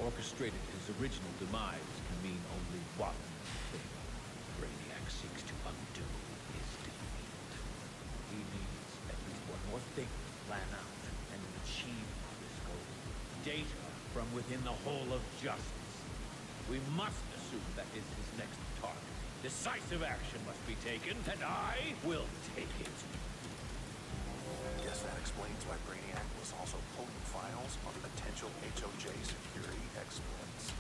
orchestrated his original demise can mean only one thing. Brainiac seeks to undo his defeat. He needs at least one more thing to plan out and achieve this goal. Data from within the whole of justice. We must assume that is his next target. Decisive action must be taken, and I will take it. Guess that explains why Brainiac was also pulling files on potential HOJ security exploits.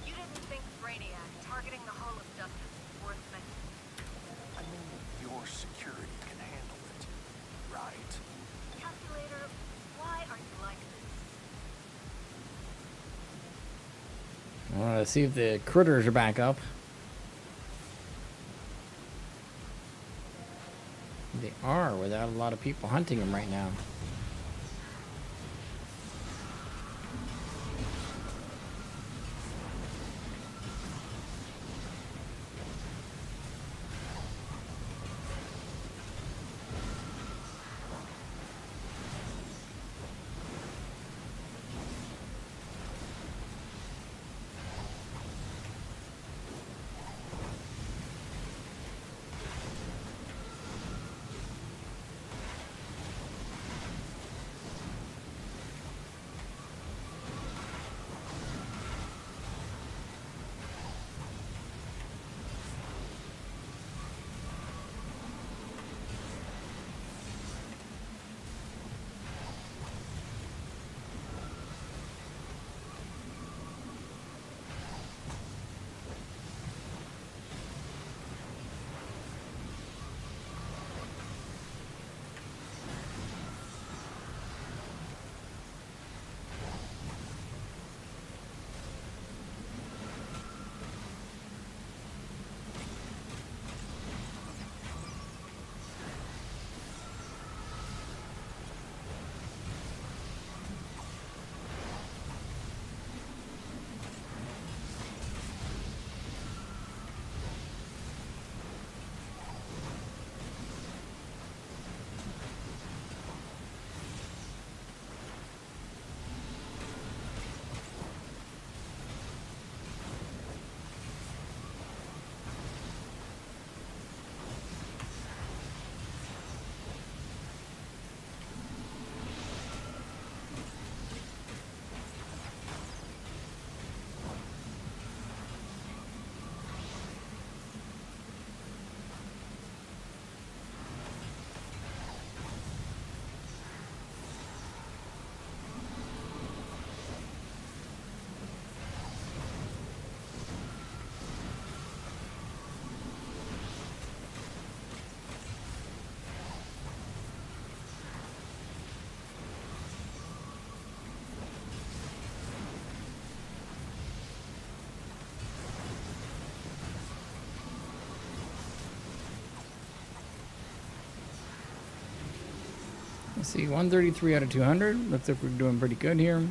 You didn't think Brainiac targeting the Hall of Justice was worth mentioning? I mean, your security can handle it, right? Calculator, why are you like this? I want to see if the critters are back up. They are, without a lot of people hunting them right now. Let's see, 133 out of 200. Looks like we're doing pretty good here.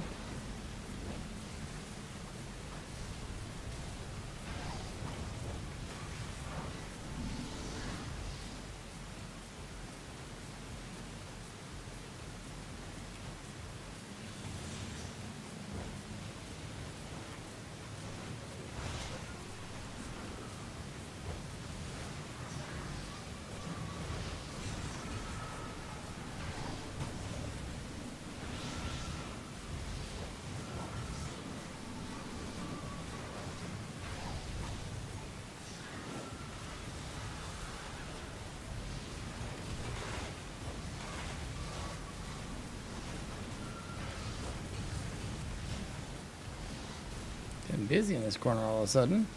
Getting busy in this corner all of a sudden.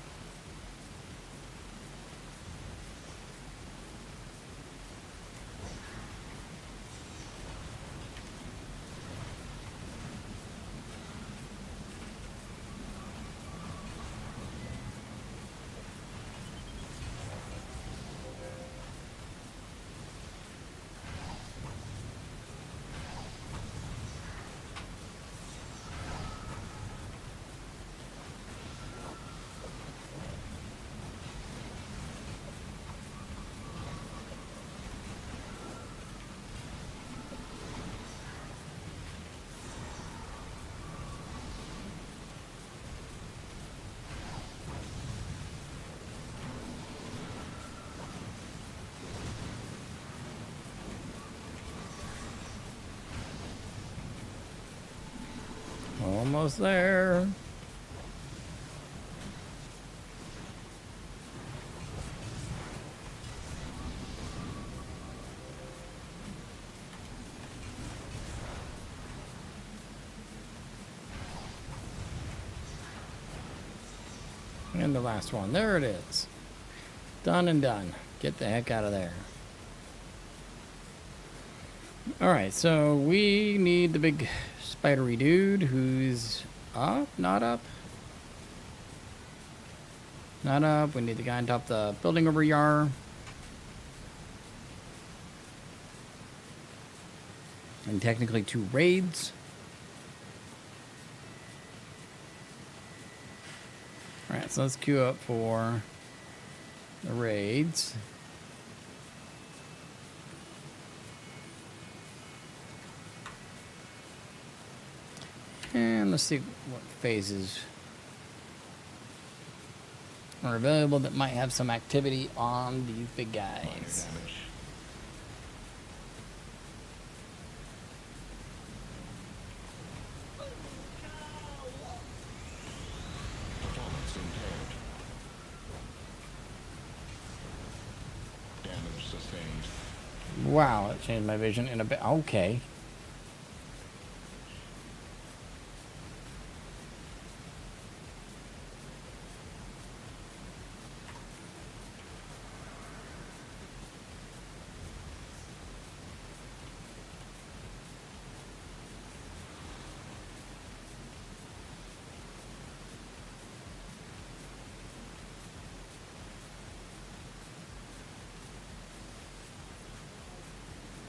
almost there. And the last one. There it is. Done and done. Get the heck out of there. Alright, so we need the big spidery dude who's up, not up. Not up. We need the guy on top of the building over Yar. And technically 2 raids. Alright, so let's queue up for the raids. And let's see what phases are available that might have some activity on these big guys. Performance impaired. Damage sustained. Wow, it changed my vision in a bit. Okay.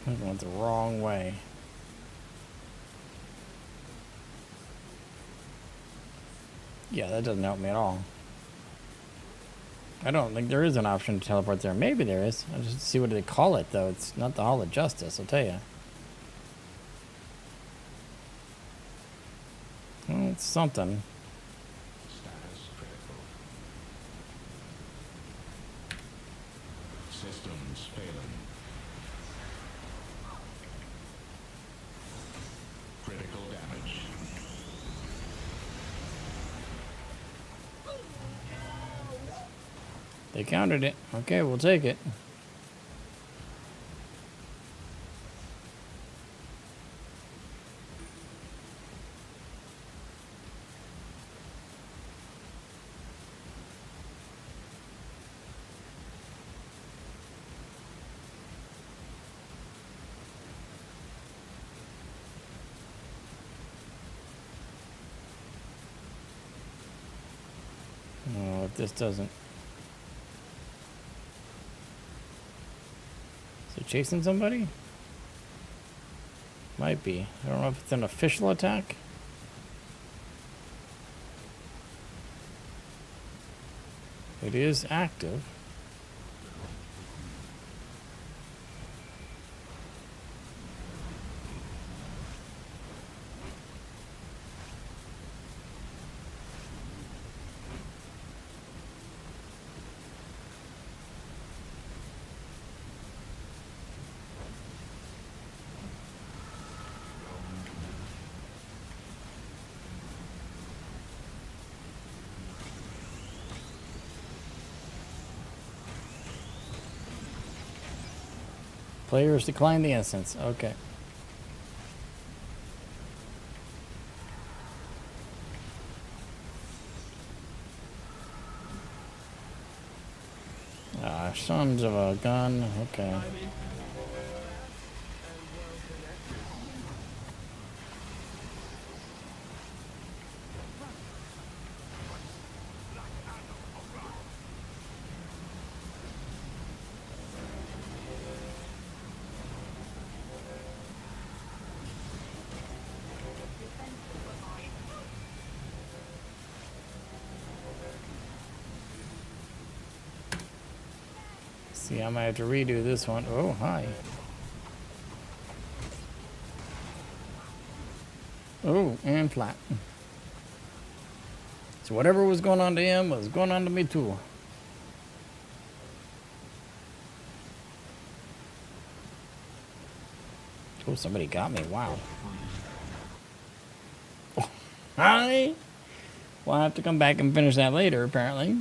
I went the wrong way. Yeah, that doesn't help me at all. I don't think there is an option to teleport there. Maybe there is. I'll just see what they call it, though. It's not the Hall of Justice, I'll tell you. Well, it's something. Status critical. Systems failing. Critical damage. They countered it. Okay, we'll take it. Oh, if this doesn't... Is it chasing somebody? Might be. I don't know if it's an official attack. It is active. Players decline the instance. Okay. Ah, sons of a gun. Okay. See, I might have to redo this one. Oh, hi. Oh, and flat. So whatever was going on to him was going on to me too. Oh, somebody got me. Wow. We'll have to come back and finish that later, apparently.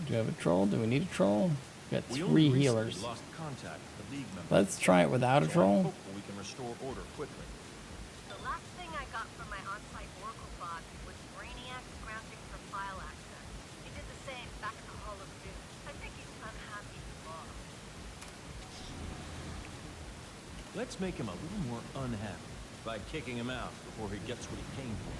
Do you have a troll? Do we need a troll? We got We 3 only recently healers. lost contact with the League members. Let's try it without a So I'm troll. hopeful we can restore order quickly. The last thing I got from my on-site Oracle bot was Brainiac scrounging for file access. He did the same back in the Hall of Doom. I think he's unhappy he lost. Let's make him a little more unhappy by kicking him out before he gets what he came for.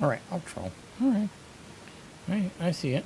Alright, I'll troll. Alright. Alright, I see it.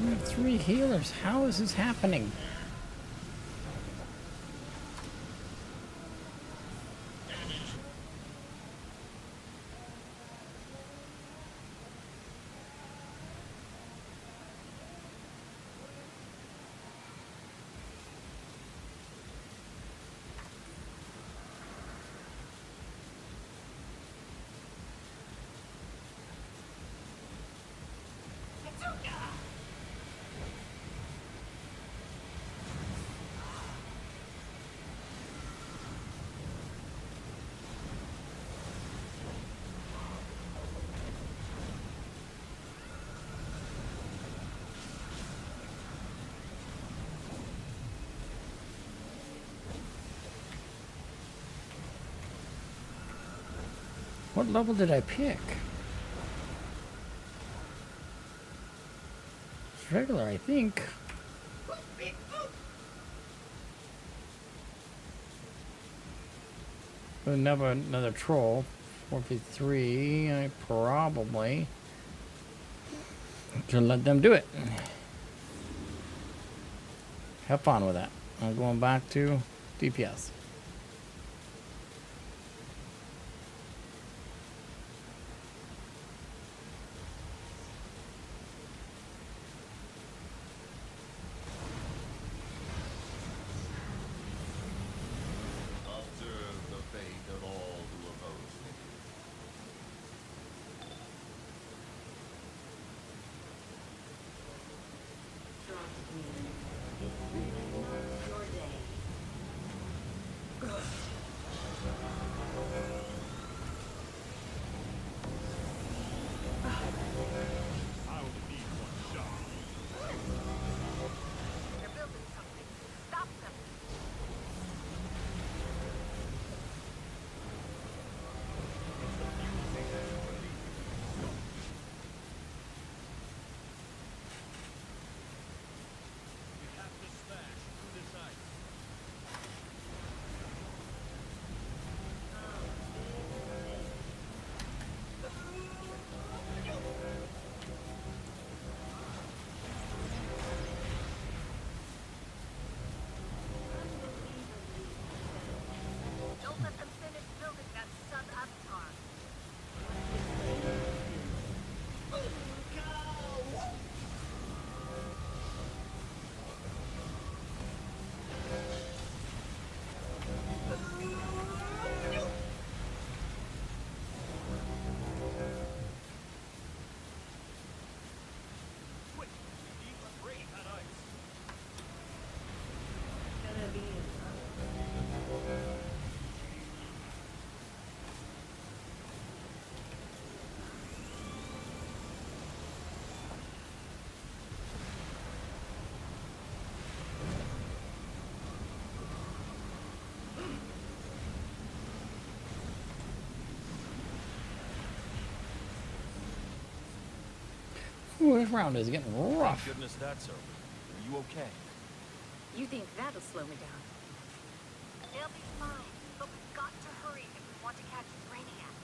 We have 3 healers. How is this happening? What level did I pick? It's regular, I think. Another troll. 453, I probably. Could let them do it. Have fun with that. I'm going back to DPS. Observe the fate of all who oppose me. They're building something. Stop them. We have to smash through this ice. Don't let them finish building that sub-avatar. Quick, we need to break that ice. Ooh, this round is getting Thank rough. goodness that's over. Are you okay? You think that'll slow me down? They'll be fine, but we've got to hurry if we want to catch Brainiac.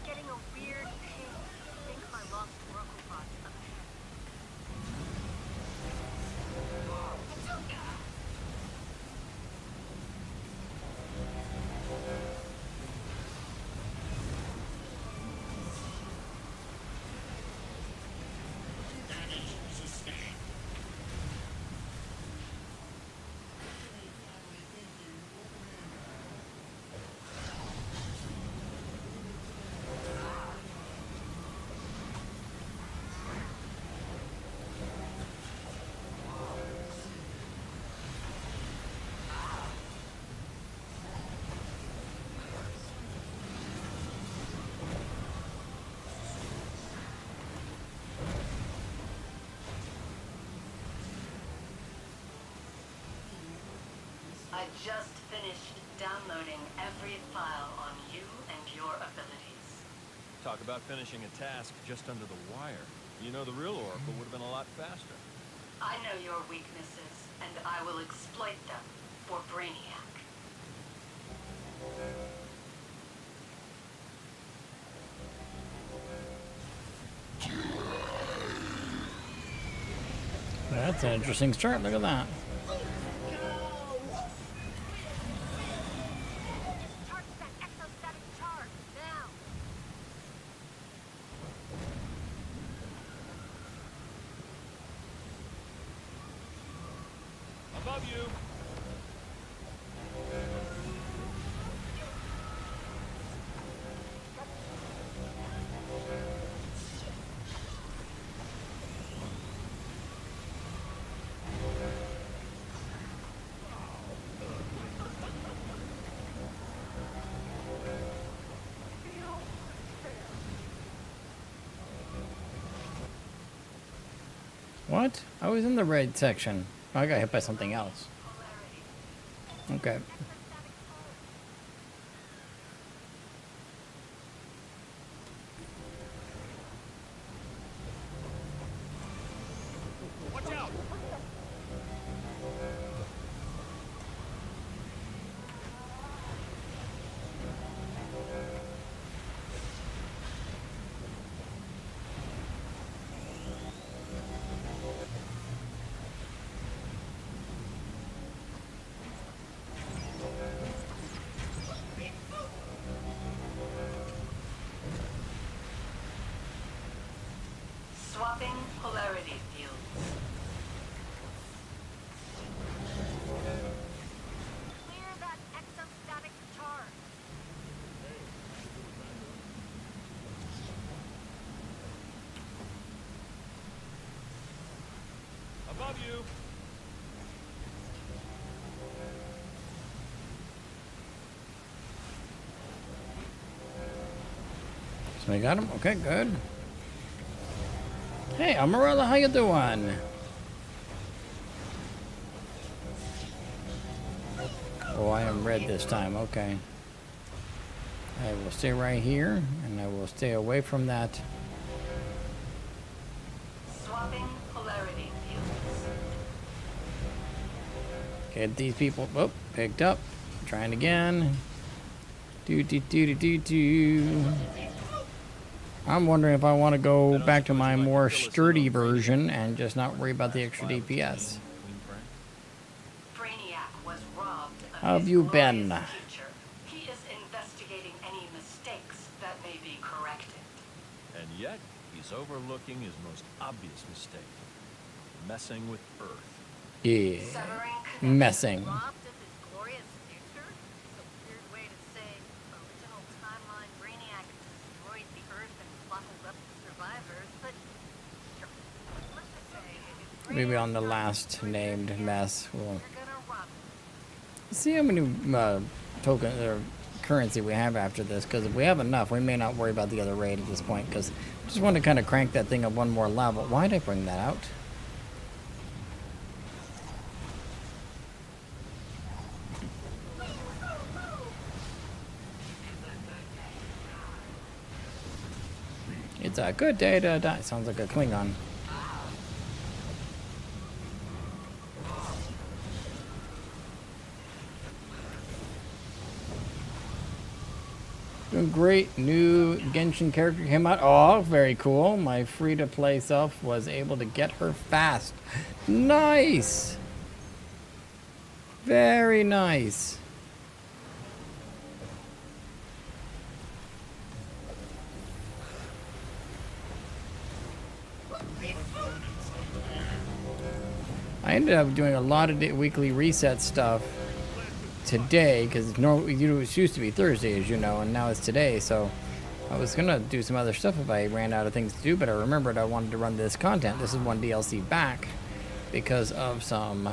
Getting a weird ping. I think my lost Oracle pod's up ahead. I just finished downloading every file on you and your abilities. Talk about finishing a task just under the wire. You know, the real Oracle would have been a lot faster. I know your weaknesses, and I will exploit them for Brainiac. That's That's an interesting start. Look at that. Discharge that exostatic charge, now! Above you. What? I was in the red section. Oh, I got hit by something else. Okay. Watch out. Swapping polarity fields. Clear that exostatic charge. Above you. So I got him. Okay, good. Hey, Amarella, how you doing? Oh, I am red this time. Okay. I will stay right here, and I will stay away from that. Swapping polarity fields. Get these people. Oh, picked up. Trying again. Do do do do do do. I'm wondering if I want to go back to my more sturdy version and just not worry about the extra DPS. Brainiac was robbed of How have his you been? glorious future. He is investigating any mistakes that may be corrected. And yet, he's overlooking his most obvious mistake. Messing with Earth. Yeah. Severing connection. Messing. Robbed of his glorious future? It's a weird way to say original timeline Brainiac destroyed the Earth and bottled up the survivors, but sure. Let's just say if Maybe Brainiac's on the not last destroyed named yet, mess, we'll you're gonna rob him. see how many token or currency we have after this. Because if we have enough, we may not worry about the other raid at this point. Because just want to kind of crank that thing up one more level. Why did I bring that out? It's a good day to die. Sounds like a Klingon. Doing great. New Genshin character came out. Oh, very cool. My free-to-play self was able to get her fast. Nice. Very nice. I ended up doing a lot of weekly reset stuff today because it used to be Thursday, as you know, and now it's today. So I was gonna do some other stuff if I ran out of things to do, but I remembered I wanted to run this content. This is one DLC back because of some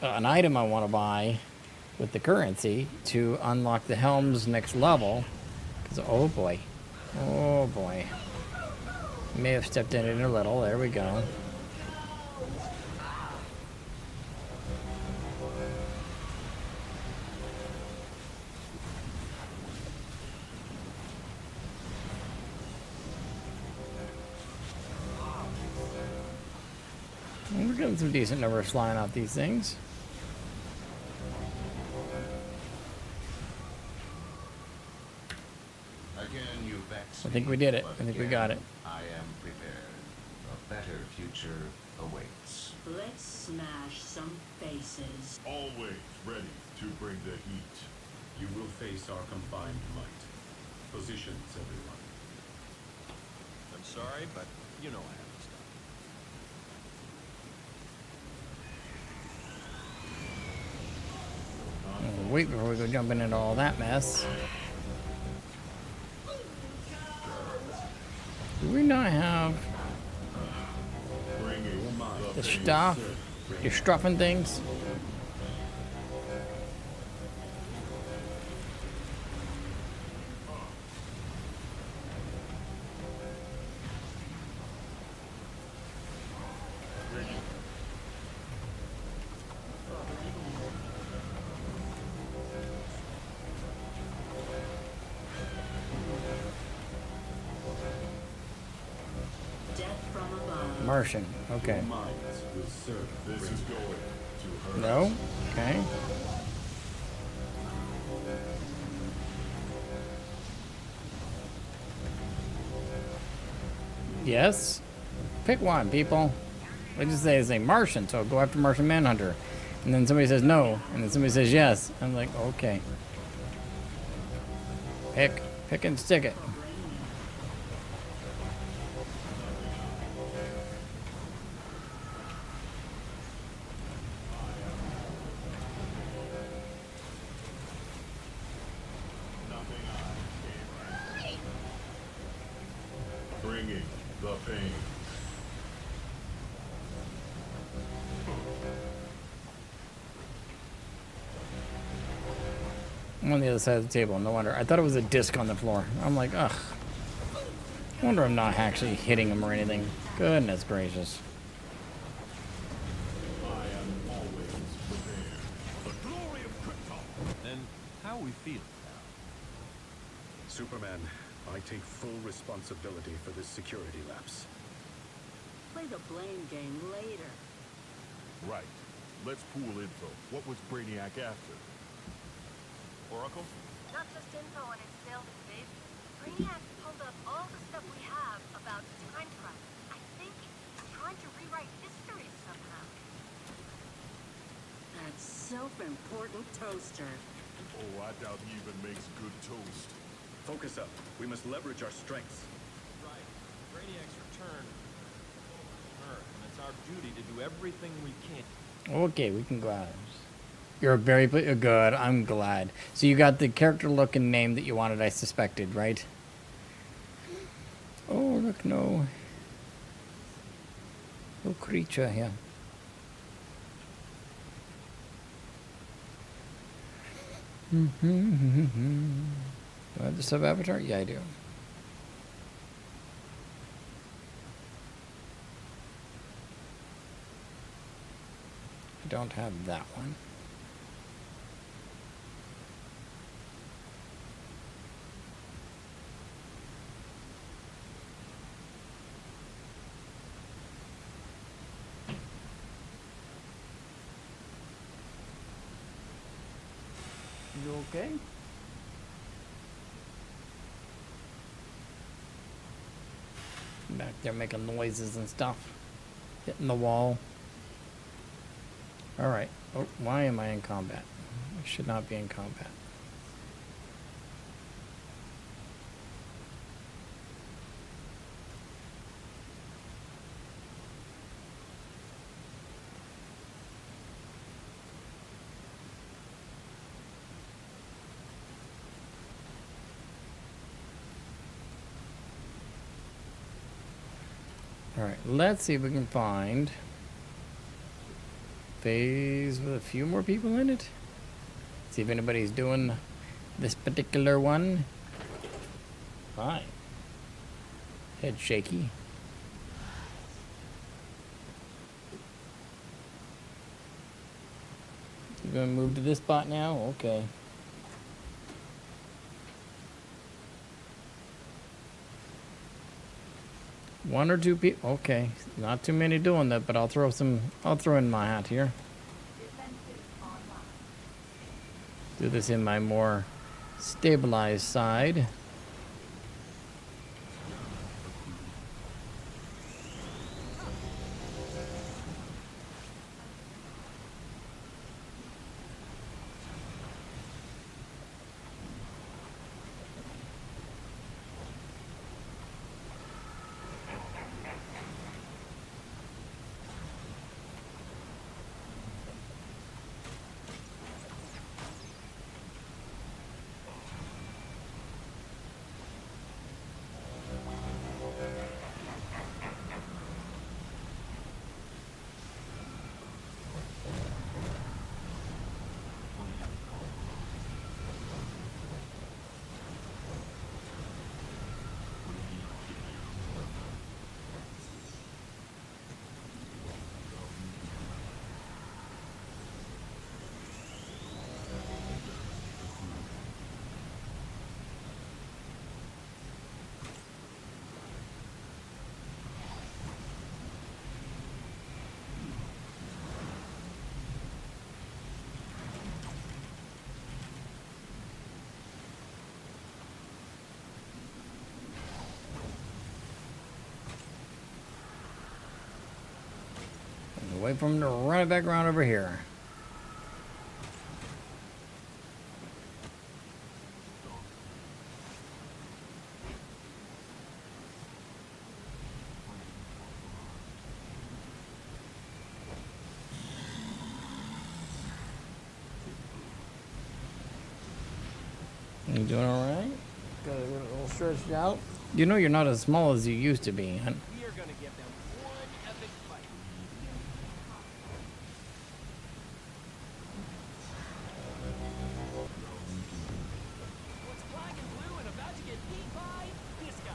an item I want to buy with the currency to unlock the Helm's next level. Because oh boy, may have stepped in it a little. There we go. We're getting some decent numbers flying off these things. Again, you vex I think me, we did it. but I think we again, got it. I am prepared. better future awaits. Let's smash some faces. Always ready to bring the heat. You will face our combined might. Positions, everyone. I'm sorry, but you know I have to stop. Wait before we go jumping into all that mess. Do we not have Bringing the stuff? You're stuffing things? Death from above. Martian. Okay. minds will serve. This is going to hurt. No? Okay. Yes? Pick one, people. I just say it's a Martian, so go after Martian Manhunter. And then somebody says no, and then somebody says yes. I'm like, okay. Pick and stick it. Bringing the pain. I'm on the other side of the table, no wonder. I thought it was a disc on the floor. I'm like, ugh. I wonder I'm not actually hitting him or anything. Goodness gracious. I am always prepared. The glory of Krypton! Then, how are we feeling now? Superman, I take full responsibility for this security lapse. Play the blame game later. Right. Let's pool info. What was Brainiac after? Oracle? Not just info on his failed invasion. Brainiac pulled up all the stuff we have about time travel. I think he's trying to rewrite history somehow. That self-important toaster. Oh, I doubt he even makes good toast. Focus up. We must leverage our strengths. Right. Brainiac's return Earth, and it's our duty to do everything we can. Okay, we can go out. You're very good. I'm glad. So you got the character look and name that you wanted, I suspected, right? Oh, look, no. No creature here. Do I have the sub-avatar? Yeah, I do. I don't have that one. You okay? Back there making noises and stuff. Hitting the wall. Alright. Oh, why am I in combat? I should not be in combat. Alright, let's see if we can find phase with a few more people in it. See if anybody's doing this particular one. Fine. Head shaky. You gonna move to this spot now? Okay. One or two people. Okay, not too many doing that, but I'll throw in my hat here. Do this in my more stabilized side. Wait for him to run it back around over here. You doing alright? Got a little stretched out? You know you're not as small as you used to be, huh? We are gonna give them one epic fight. What's black and blue and about to get beat by this guy?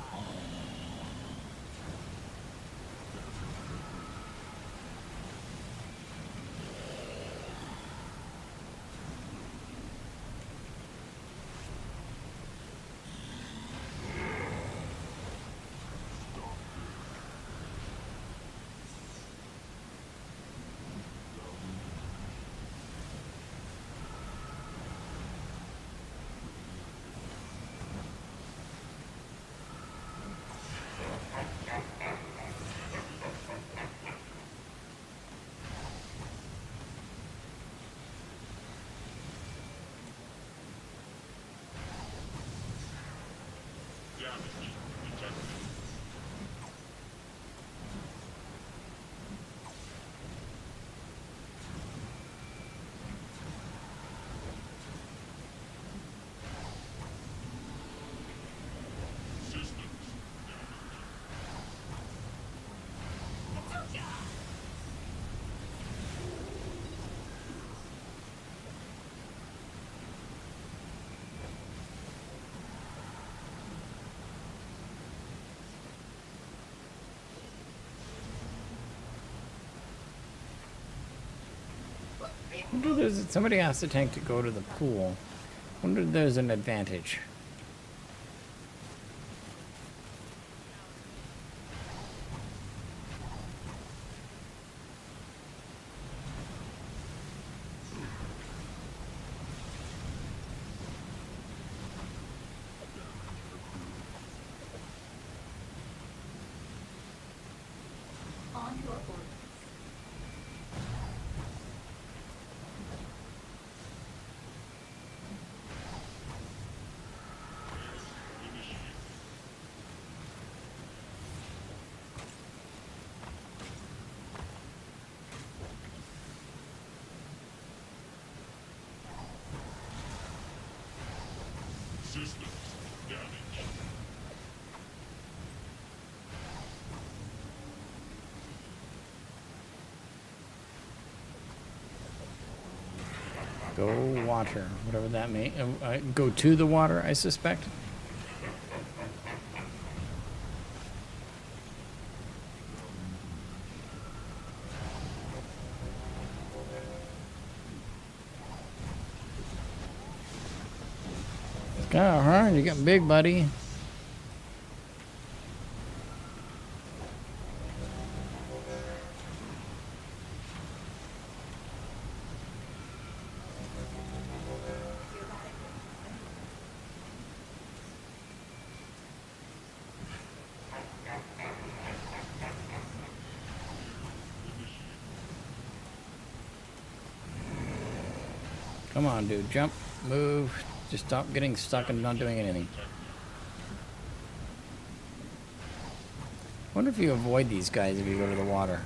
Wonder somebody asked the tank to go to the pool. Wonder if there's an advantage. On your orders. Go water, whatever that may. Go to the water, I suspect. It's kind of hard. You got big, buddy. Come on, dude. Jump, move. Just stop getting stuck and not doing anything. Wonder if you avoid these guys if you go to the water.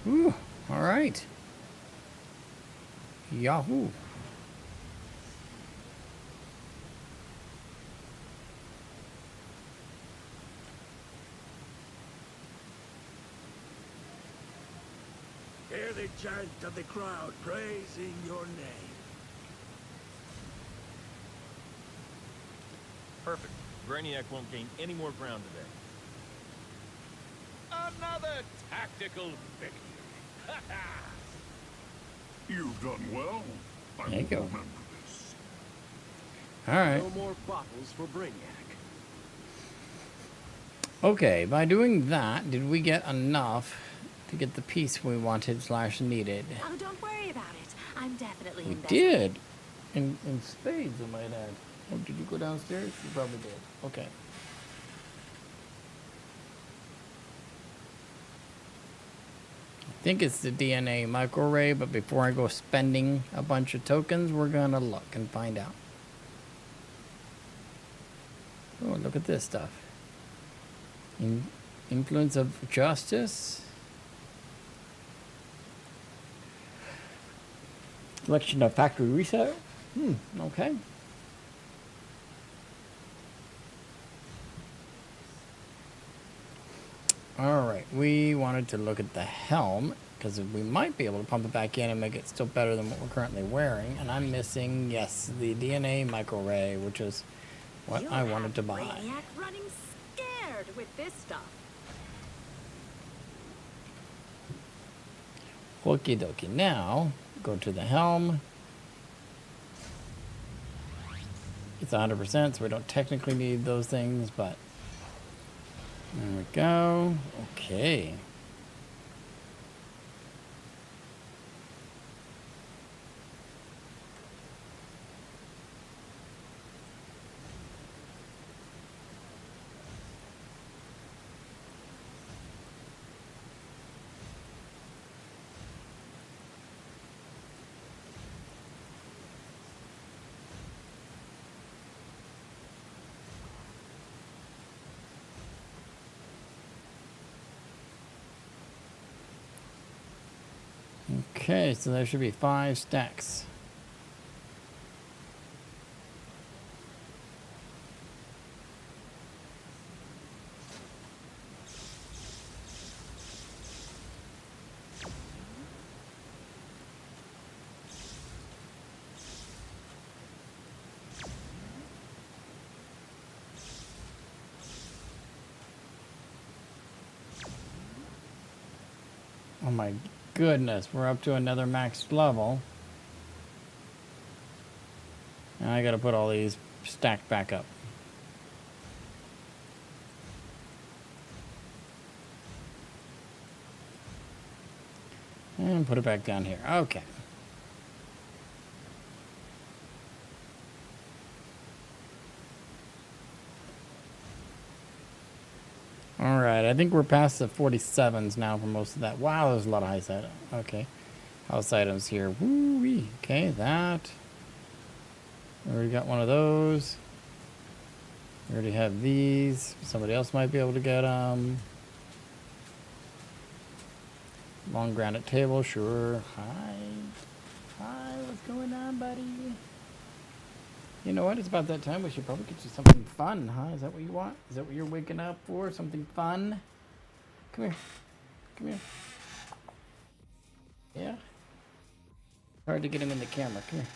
Ooh, all right. Yahoo. Hear the chant of the crowd praising your name. Perfect. Brainiac won't gain any more ground today. Another tactical victory. You've done well. I There you will go. remember this. All right. No more bottles for Brainiac. Okay, by doing that, did we get enough to get the piece we wanted / needed? Oh, don't worry about it. I'm definitely We invested. did. In spades, I might add. Oh, did you go downstairs? You probably did. Okay. I think it's the DNA microarray, but before I go spending a bunch of tokens, we're gonna look and find out. Oh, look at this stuff. Influence of justice. Selection of factory reset. Okay. All right, we wanted to look at the helm because we might be able to pump it back in and make it still better than what we're currently wearing. And I'm missing, yes, the DNA microarray, which is what You'll I wanted have to buy. Brainiac running scared with this stuff. Okie dokie. Now, go to the helm. It's 100%, so we don't technically need those things, but there we go. Okay. Okay, so there should be 5 stacks. Oh my goodness, we're up to another max level. Now I gotta put all these stacked back up. And put it back down here. Okay. Alright, I think we're past the 47s now for most of that. Wow, there's a lot of house items. Okay. House items here. Woo-wee. Okay, that. We already got one of those. We already have these. Somebody else might be able to get them. Long granite table, sure. Hi. Hi, what's going on, buddy? You know what? It's about that time. We should probably get you something fun, huh? Is that what you want? Is that what you're waking up for? Something fun? Come here. Come here. Yeah? Hard to get him in the camera. Come here.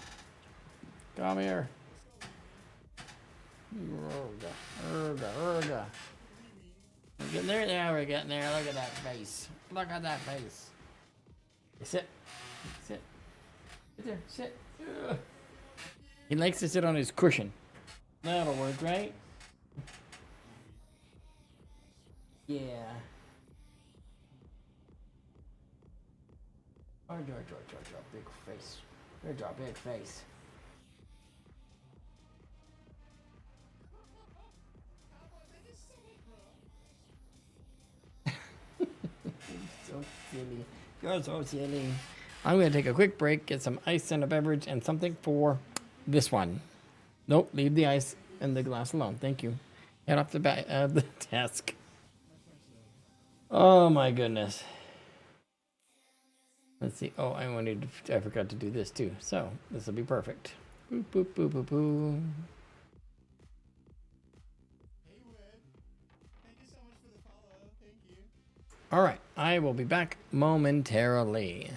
Come here. Urga. We're getting there. There, we're getting there. Look at that face. Look at that face. Sit. Sit. Sit there. Sit. Ugh. He likes to sit on his cushion. That'll work, right? Yeah. Draw, big face. Draw, big face. So silly. You're so silly. I'm going to take a quick break, get some ice and a beverage and something for this one. Nope, leave the ice and the glass alone. Thank you. Head off the back of the desk. Oh my goodness. Let's see. Oh, I forgot to do this too. So this will be perfect. Boop, boop, boop, boop, boop. All right, I will be back momentarily.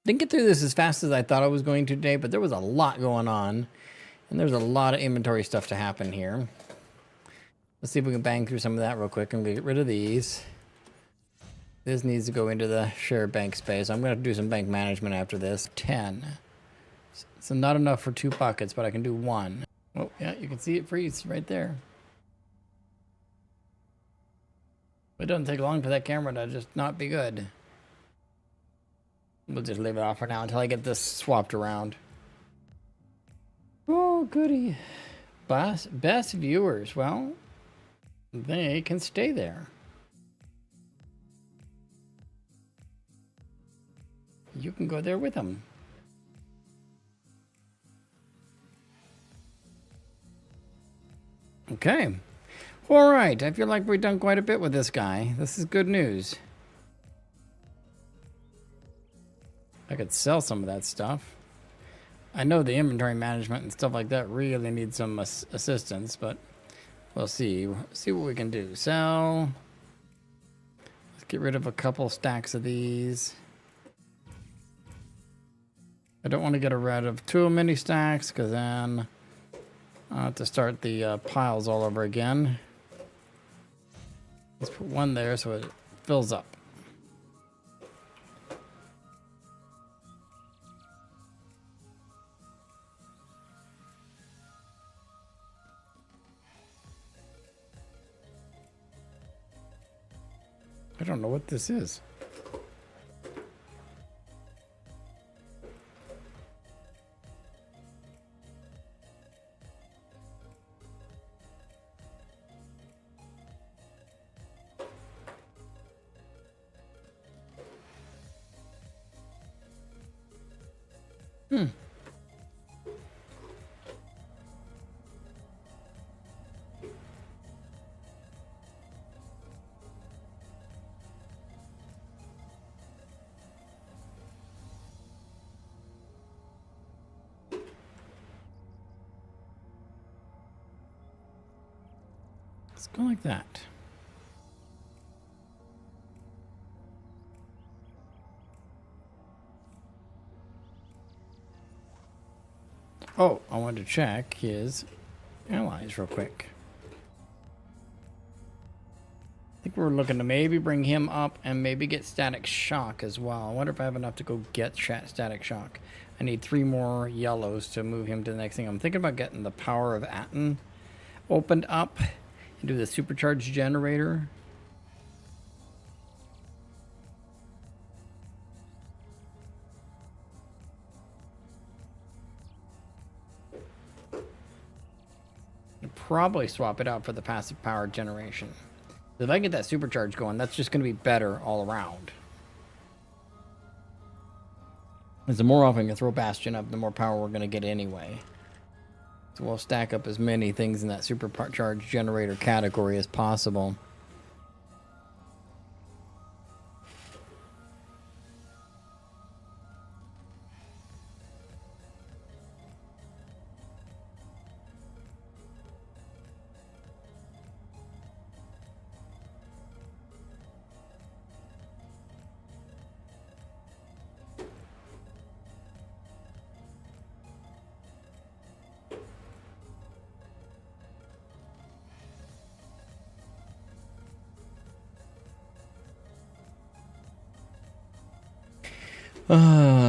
Didn't get through this as fast as I thought I was going to today, but there was a lot going on. And there's a lot of inventory stuff to happen here. Let's see if we can bang through some of that real quick. I'm going to get rid of these. This needs to go into the shared bank space. I'm going to do some bank management after this. 10. So not enough for 2 buckets, but I can do 1. Oh, yeah, you can see it freeze right there. It doesn't take long for that camera to just not be good. We'll just leave it off for now until I get this swapped around. Oh, goody. Best viewers. Well, they can stay there. You can go there with them. Okay. All right. I feel like we've done quite a bit with this guy. This is good news. I could sell some of that stuff. I know the inventory management and stuff like that really needs some assistance, but we'll see. See what we can do. Sell. Let's get rid of a couple stacks of these. I don't want to get rid of too many stacks because then I'll have to start the piles all over again. Let's put 1 there so it fills up. I don't know what this is. Let's go like that. Oh, I wanted to check his allies real quick. I think we're looking to maybe bring him up and maybe get static shock as well. I wonder if I have enough to go get static shock. I need 3 more yellows to move him to the next thing. I'm thinking about getting the power of Atten opened up and do the supercharged generator. Probably swap it out for the passive power generation. If I get that supercharge going, that's just going to be better all around. Because the more often you throw Bastion up, the more power we're going to get anyway. So we'll stack up as many things in that supercharged generator category as possible.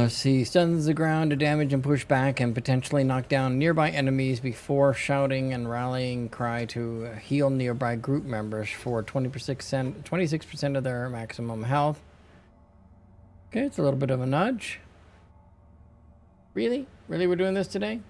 See, stuns the ground to damage and push back and potentially knock down nearby enemies before shouting and rallying cry to heal nearby group members for 26% of their maximum health. Okay, it's a little bit of a nudge. Really? Really we're doing this today?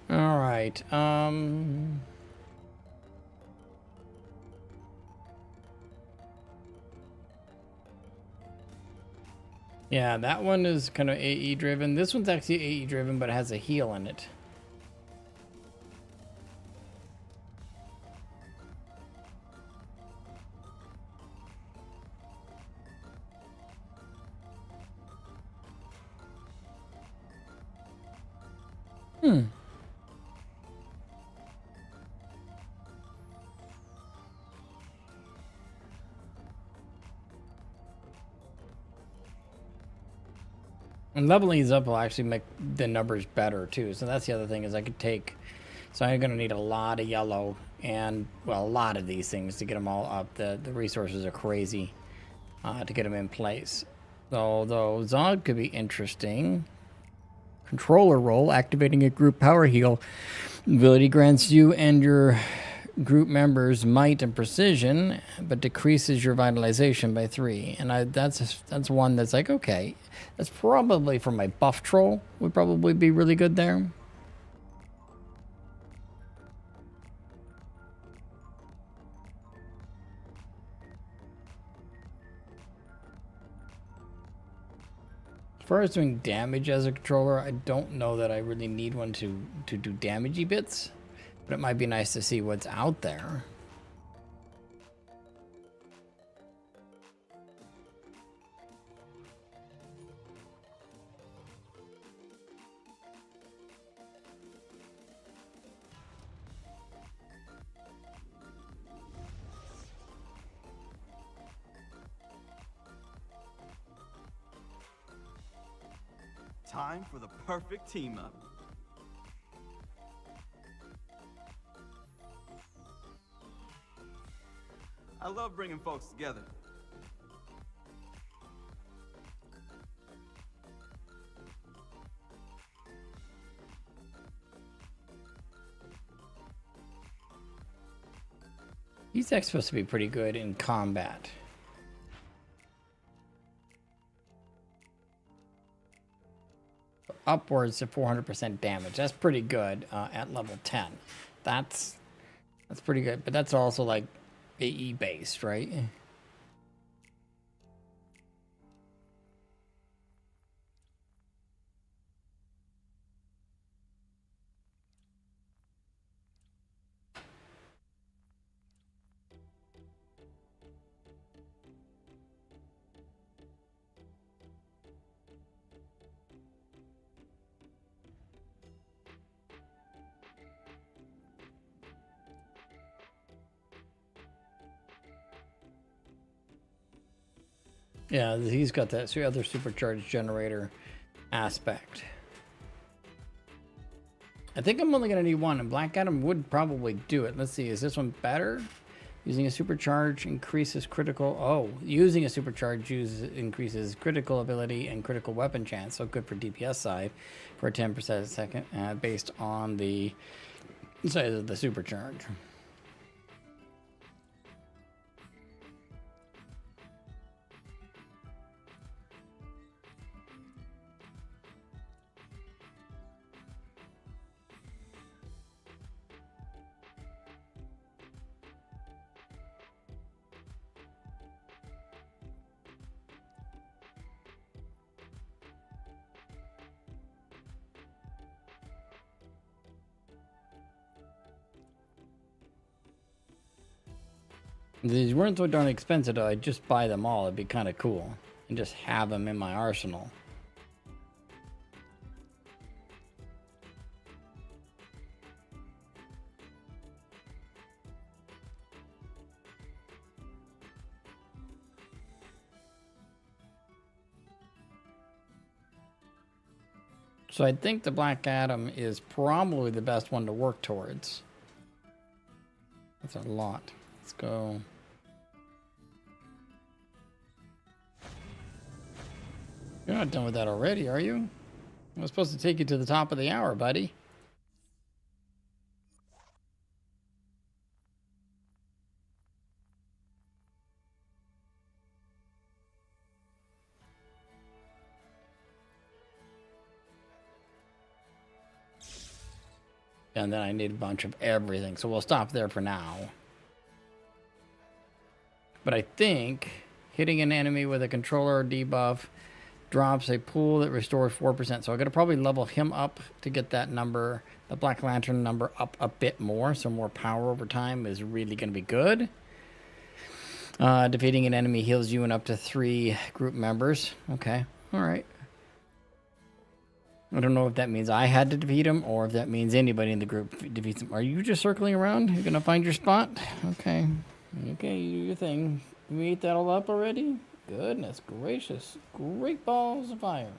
All right. Yeah, that one is kind of AE driven. This one's actually AE driven, but it has a heal in it. And leveling these up will actually make the numbers better too. So that's the other thing is I could take. So I'm gonna need a lot of yellow and well a lot of these things to get them all up. The resources are crazy to get them in place. Although Zod could be interesting. Controller role, activating a group power heal ability grants you and your group members might and precision, but decreases your vitalization by 3. And that's one that's like, okay, that's probably for my buff troll would probably be really good there. As far as doing damage as a controller, I don't know that I really need one to do damagey bits, but it might be nice to see what's out there. Time for the perfect team up. I love bringing folks together. He's actually supposed to be pretty good in combat. Upwards to 400% damage. That's pretty good at level 10. That's pretty good, but that's also like AE based, right? Yeah, he's got that other supercharged generator aspect. I think I'm only going to need one, and Black Adam would probably do it. Let's see, is this one better? Using a supercharge increases critical... Oh, using a supercharge increases critical ability and critical weapon chance. So good for DPS side for a 10% a second based on the size of the supercharge. These weren't so darn expensive though. I'd just buy them all. It'd be kind of cool. And just have them in my arsenal. So I think the Black Adam is probably the best one to work towards. That's a lot. Let's go. You're not done with that already, are you? I was supposed to take you to the top of the hour, buddy. And then I need a bunch of everything, so we'll stop there for now. But I think hitting an enemy with a controller debuff drops a pool that restores 4%. So I'm going to probably level him up to get that number, the Black Lantern number, up a bit more. So more power over time is really going to be good. Defeating an enemy heals you and up to 3 group members. Okay. All right. I don't know if that means I had to defeat him or if that means anybody in the group defeats him. Are you just circling around? You're gonna find your spot? Okay. Okay, you do your thing. We ate that all up already? Goodness gracious. Great balls of fire.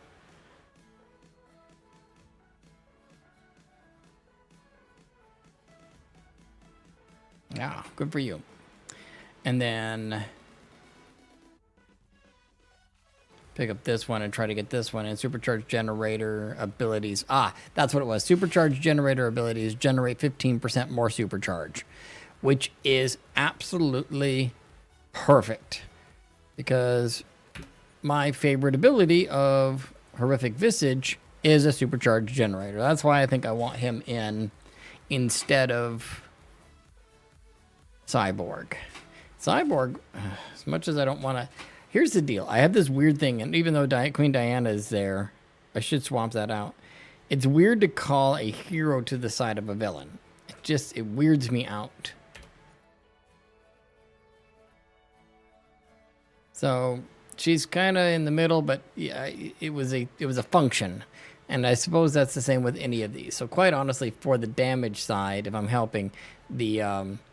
Yeah, good for you. And then pick up this one and try to get this one. And supercharged generator abilities. Ah, that's what it was. Supercharged generator abilities generate 15% more supercharge, which is absolutely perfect. Because my favorite ability of Horrific Visage is a supercharged generator. That's why I think I want him in instead of Cyborg. Cyborg, as much as I don't want to... Here's the deal. I have this weird thing, and even though Queen Diana is there, I should swap that out. It's weird to call a hero to the side of a villain. It weirds me out. So she's kind of in the middle, but yeah, it was a function. And I suppose that's the same with any of these. So quite honestly, for the damage side, if I'm helping, the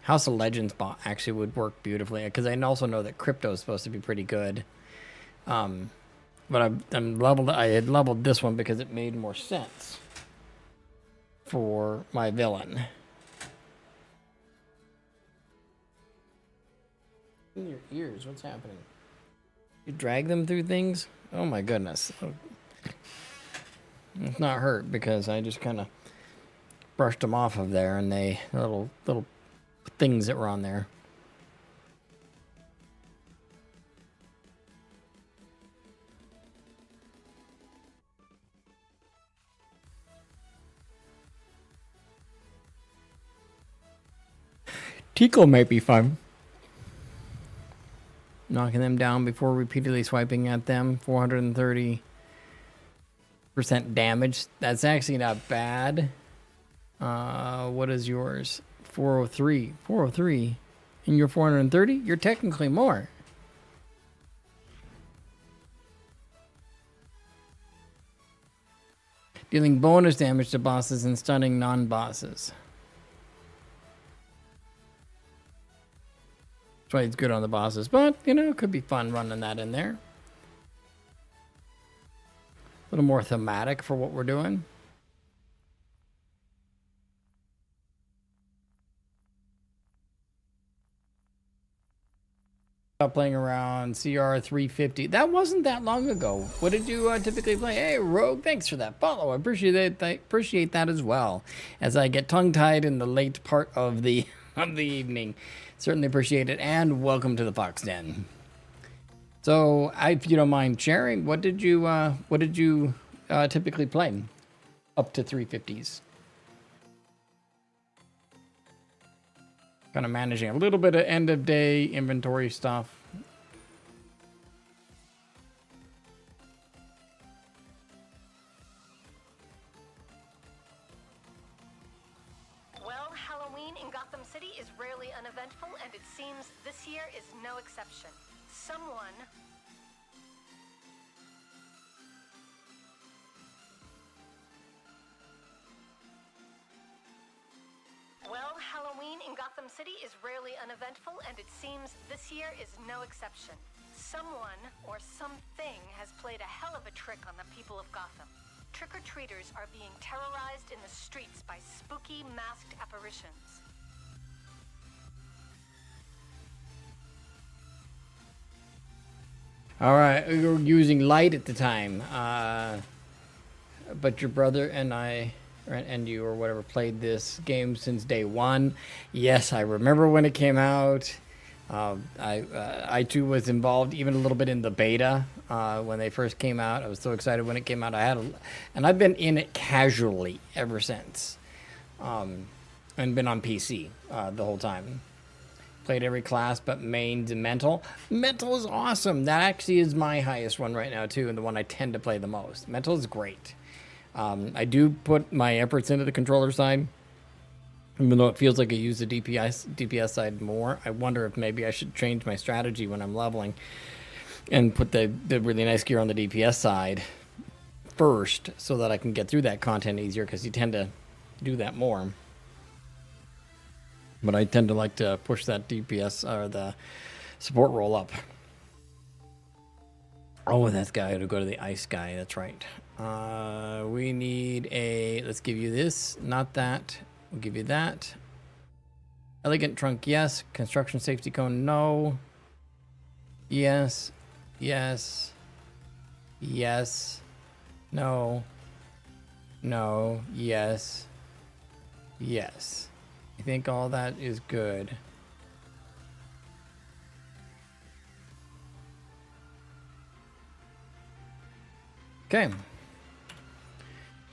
House of Legends bot actually would work beautifully. Because I also know that Crypto is supposed to be pretty good. But I had leveled this one because it made more sense for my villain. In your ears, what's happening? You drag them through things? Oh my goodness. It's not hurt because I just kind of brushed them off of there, and they little things that were on there. Tico might be fun. Knocking them down before repeatedly swiping at them. 430% damage. That's actually not bad. What is yours? 403. 403. And you're 430? You're technically more. Dealing bonus damage to bosses and stunning non-bosses. That's why it's good on the bosses. But, you know, it could be fun running that in there. A little more thematic for what we're doing. Playing around CR 350. That wasn't that long ago. What did you typically play? Hey, Rogue, thanks for that follow. I appreciate that as well. As I get tongue-tied in the late part of the evening, certainly appreciate it. And welcome to the Fox Den. So, if you don't mind sharing, what did you typically play up to 350s? Kind of managing a little bit of end of day inventory stuff. Well, Halloween in Gotham City is rarely uneventful, and it seems this year is no exception. Well, Halloween in Gotham City is rarely uneventful, and it seems this year is no exception. Someone or something has played a hell of a trick on the people of Gotham. Trick-or-treaters are being terrorized in the streets by spooky, masked apparitions. All right, we were using light at the time, but your brother and I, and you or whatever, played this game since day one. Yes, I remember when it came out. I too was involved even a little bit in the beta when they first came out. I was so excited when it came out. And I've been in it casually ever since, and been on PC the whole time. Played every class but mained Mental. Mental is awesome. That actually is my highest one right now too, and the one I tend to play the most. Mental is great. I do put my efforts into the controller side, even though it feels like I use the DPS side more. I wonder if maybe I should change my strategy when I'm leveling and put the really nice gear on the DPS side first so that I can get through that content easier, because you tend to do that more. But I tend to like to push that DPS or the support roll up. Oh, that guy to go to the ice guy. That's right. We need a. Let's give you this, not that. We'll give you that. Elegant trunk, yes. Construction safety cone, no. Yes. Yes. Yes. No. No. Yes. Yes. I think all that is good. Okay.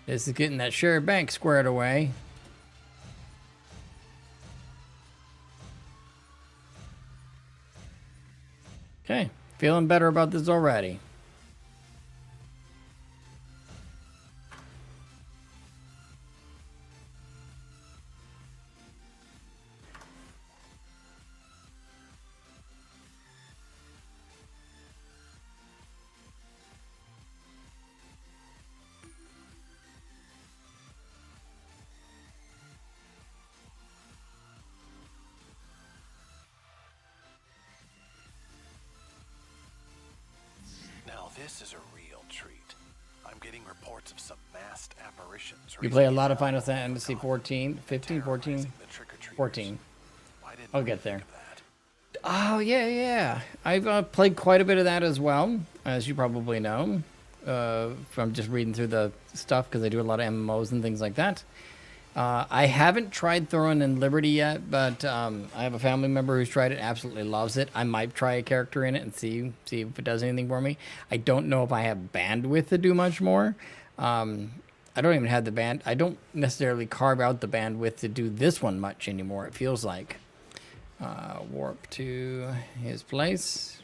This is getting that shared bank squared away. Okay. Feeling better about this already. Now this is a real treat. I'm getting reports of some masked apparitions. You play a lot of Final Fantasy 14, 15, 14, 14. I'll get there. Oh, yeah. I've played quite a bit of that as well, as you probably know. From just reading through the stuff, because I do a lot of MMOs and things like that. I haven't tried throwing in Liberty yet, but I have a family member who's tried it, absolutely loves it. I might try a character in it and see if it does anything for me. I don't know if I have bandwidth to do much more. I don't even have the band. I don't necessarily carve out the bandwidth to do this one much anymore, it feels like. Warp to his place.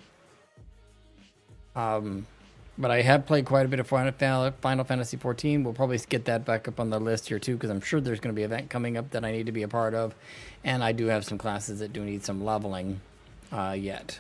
But I have played quite a bit of Final Fantasy 14. We'll probably get that back up on the list here too, because I'm sure there's going to be an event coming up that I need to be a part of. And I do have some classes that do need some leveling yet.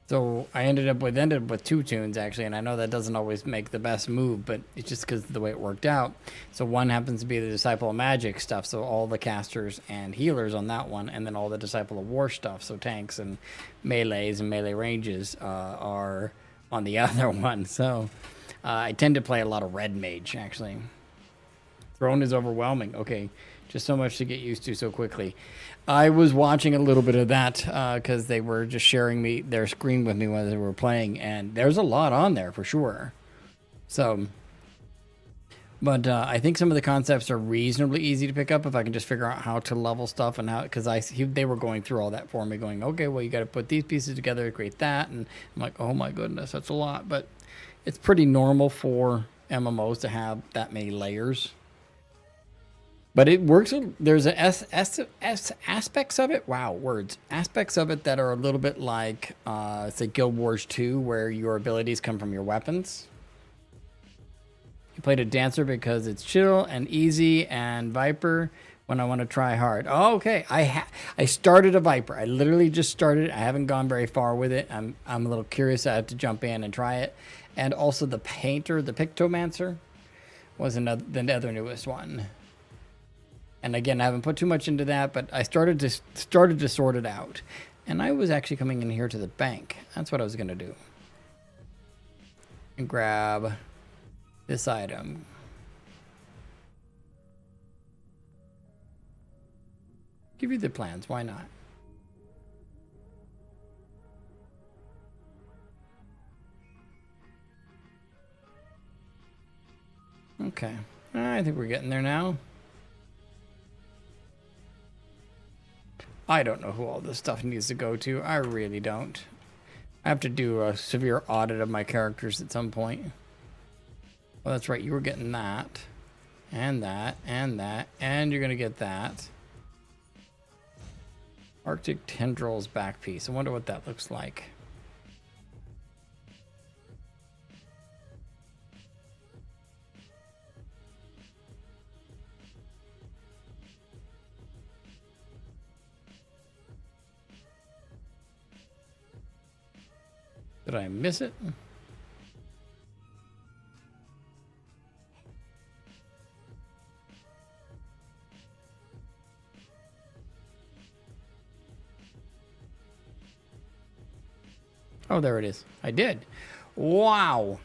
So I ended up with 2 tunes actually, and I know that doesn't always make the best move, but it's just because of the way it worked out. So one happens to be the Disciple of Magic stuff, so all the casters and healers on that one, and then all the Disciple of War stuff, so tanks and melees and melee ranges are on the other one. So I tend to play a lot of Red Mage actually. Throne is overwhelming. Okay, just so much to get used to so quickly. I was watching a little bit of that because they were just sharing their screen with me when they were playing, and there's a lot on there for sure. So, but I think some of the concepts are reasonably easy to pick up if I can just figure out how to level stuff and how, because they were going through all that for me, going, okay, well, you got to put these pieces together to create that, and I'm like, oh my goodness, that's a lot. But it's pretty normal for MMOs to have that many layers. But it works. There's aspects of it. Wow, words. Aspects of it that are a little bit like, say, Guild Wars 2, where your abilities come from your weapons. You played a Dancer because it's chill and easy, and Viper when I want to try hard. Oh, okay. I started a Viper. I literally just started it. I haven't gone very far with it. I'm a little curious. I have to jump in and try it. And also the Painter, the Pictomancer, was the other newest one. And again, I haven't put too much into that, but I started to sort it out. And I was actually coming in here to the bank. That's what I was going to do. And grab this item. Give you the plans, why not? Okay, I think we're getting there now. I don't know who all this stuff needs to go to. I really don't. I have to do a severe audit of my characters at some point. Well, that's right. You were getting that. And that. And that. And you're going to get that. Arctic Tendrils back piece. I wonder what that looks like. Did I miss it? Oh, there it is. I did. Wow.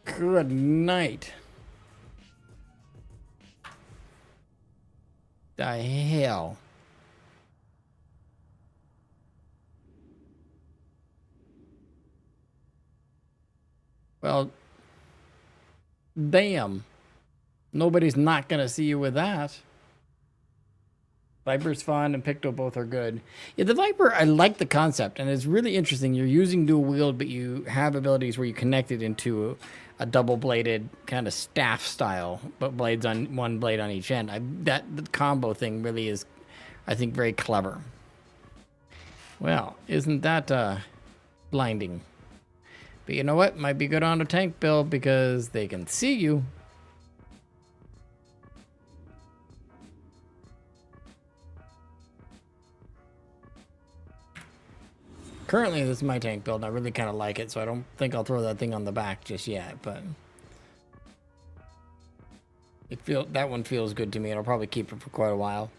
Good night. The hell. Well, damn. Nobody's not going to see you with that. Viper's fun and Picto both are good. Yeah, the Viper, I like the concept, and it's really interesting. You're using dual wield, but you have abilities where you connect it into a double-bladed kind of staff style, but blades on one blade on each end. That combo thing really is, I think, very clever. Well, isn't that blinding? But you know what? Might be good on a tank build because they can see you. Currently, this is my tank build. I really kind of like it, so I don't think I'll throw that thing on the back just yet. But that one feels good to me, and I'll probably keep it for quite a while.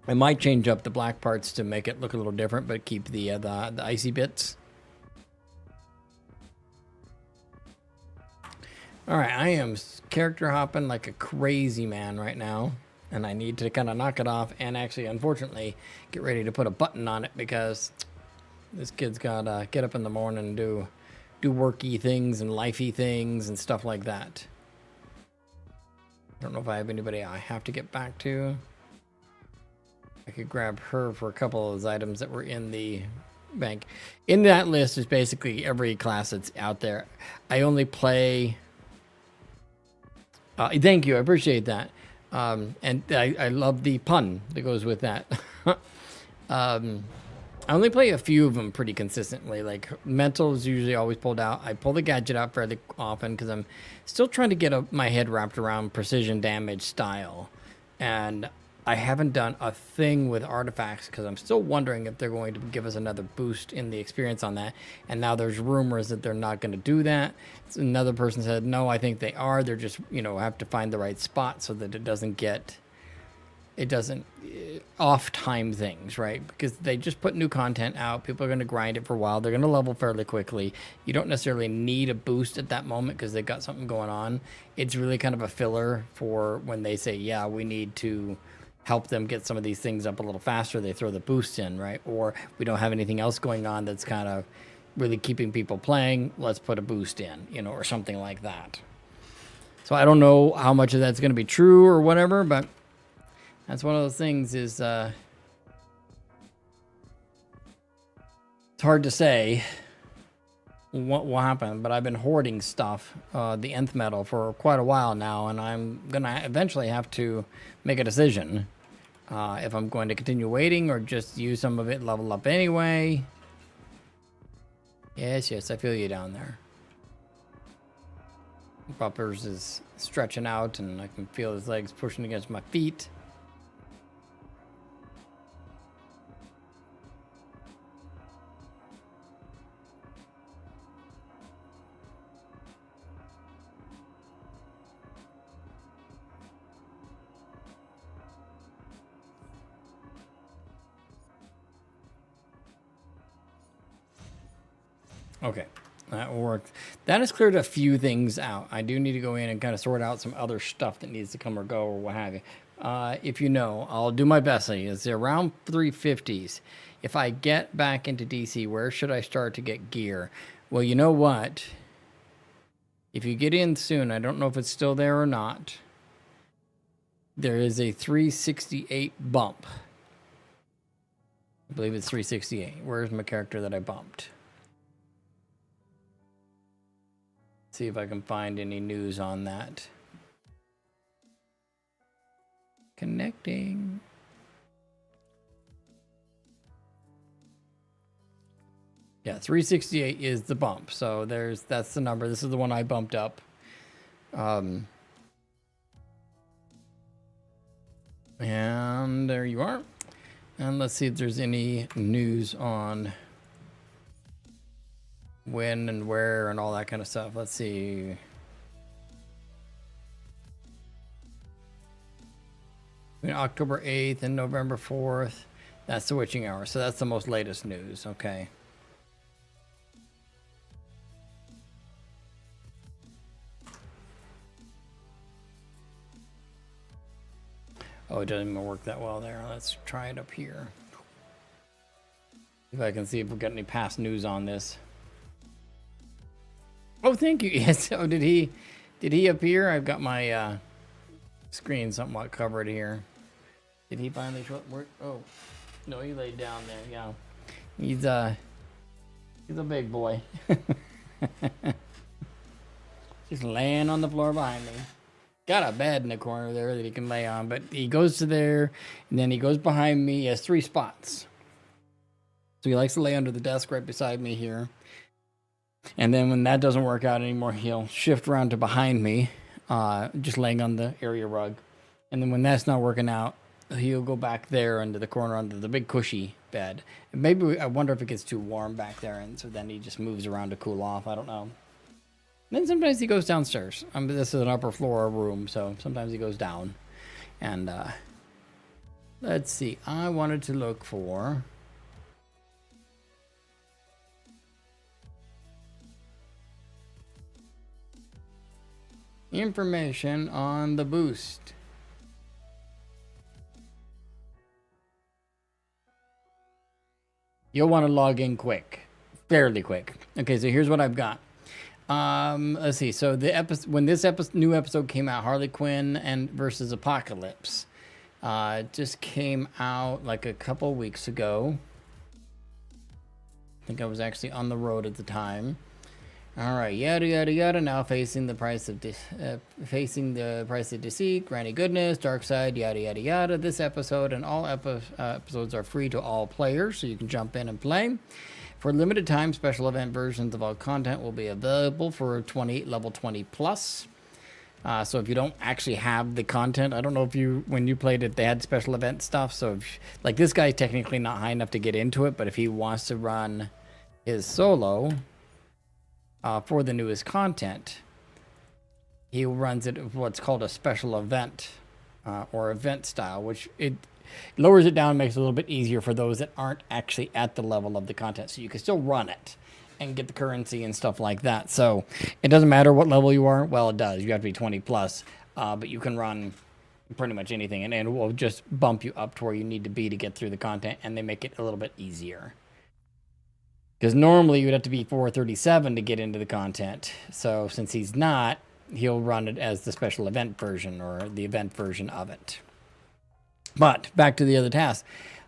I might change up the black parts to make it look a little different, but keep the icy bits. All right, I am character hopping like a crazy man right now. And I need to kind of knock it off and actually, unfortunately, get ready to put a button on it because this kid's got to get up in the morning and do worky things and lifey things and stuff like that. I don't know if I have anybody I have to get back to. I could grab her for a couple of those items that were in the bank. In that list is basically every class that's out there. I only play... thank you, I appreciate that. And I love the pun that goes with that. I only play a few of them pretty consistently. Like mental is usually always pulled out. I pull the gadget out fairly often because I'm still trying to get my head wrapped around precision damage style. And I haven't done a thing with artifacts because I'm still wondering if they're going to give us another boost in the experience on that. And now there's rumors that they're not going to do that. Another person said, no, I think they are. They're just, have to find the right spot so that it doesn't off time things, right? Because they just put new content out. People are going to grind it for a while. They're going to level fairly quickly. You don't necessarily need a boost at that moment because they've got something going on. It's really kind of a filler for when they say, yeah, we need to help them get some of these things up a little faster. They throw the boost in, right? Or we don't have anything else going on that's kind of really keeping people playing. Let's put a boost in, or something like that. So I don't know how much of that's going to be true or whatever, but that's one of those things is it's hard to say what will happen, but I've been hoarding stuff, the nth metal, for quite a while now, and I'm going to eventually have to make a decision if I'm going to continue waiting or just use some of it, level up anyway. Yes, I feel you down there. Bumpers is stretching out, and I can feel his legs pushing against my feet. Okay, that worked. That has cleared a few things out. I do need to go in and kind of sort out some other stuff that needs to come or go or what have you. If you know, I'll do my best. It's around 350s. If I get back into DC, where should I start to get gear? Well, you know what? If you get in soon, I don't know if it's still there or not. There is a 368 bump. I believe it's 368. Where's my character that I bumped? See if I can find any news on that. Connecting. Yeah, 368 is the bump. So that's the number. This is the one I bumped up. And there you are. And let's see if there's any news on when and where and all that kind of stuff. Let's see. Between October 8th and November 4th, That's the witching hour. So that's the most latest news. Okay. Oh, it doesn't even work that well there. Let's try it up here. If I can see if we've got any past news on this. Oh, thank you. Yes. Oh, did he appear? I've got my screen somewhat covered here. Did he finally show up? Oh, no, he laid down there. Yeah, he's a big boy. Just laying on the floor behind me. Got a bed in the corner there that he can lay on, but he goes to there, and then he goes behind me. He has 3 spots. So he likes to lay under the desk right beside me here. And then when that doesn't work out anymore, he'll shift around to behind me, just laying on the area rug. And then when that's not working out, he'll go back there into the corner under the big cushy bed. And maybe I wonder if it gets too warm back there, and so then he just moves around to cool off. I don't know. Then sometimes he goes downstairs. This is an upper floor room, so sometimes he goes down. And let's see. I wanted to look for information on the boost. You'll want to log in quick, fairly quick. Okay, so here's what I've got. Let's see. So when this new episode came out, Harley Quinn and versus Apocalypse, it just came out like a couple weeks ago. I think I was actually on the road at the time. All right, yada yada yada. Now facing the price of deceit, Granny Goodness, Dark Side, yada yada yada. This episode and all episodes are free to all players, so you can jump in and play. For a limited time, special event versions of all content will be available for level 20 plus. So if you don't actually have the content, I don't know if when you played it, they had special event stuff. So like this guy's technically not high enough to get into it, but if he wants to run his solo for the newest content, he runs it what's called a special event or event style, which it lowers it down and makes it a little bit easier for those that aren't actually at the level of the content. So you can still run it and get the currency and stuff like that. So it doesn't matter what level you are. Well, it does. You have to be 20 plus, but you can run pretty much anything, and it will just bump you up to where you need to be to get through the content, and they make it a little bit easier. Because normally you'd have to be 437 to get into the content. So since he's not, he'll run it as the special event version or the event version of it. But back to the other task.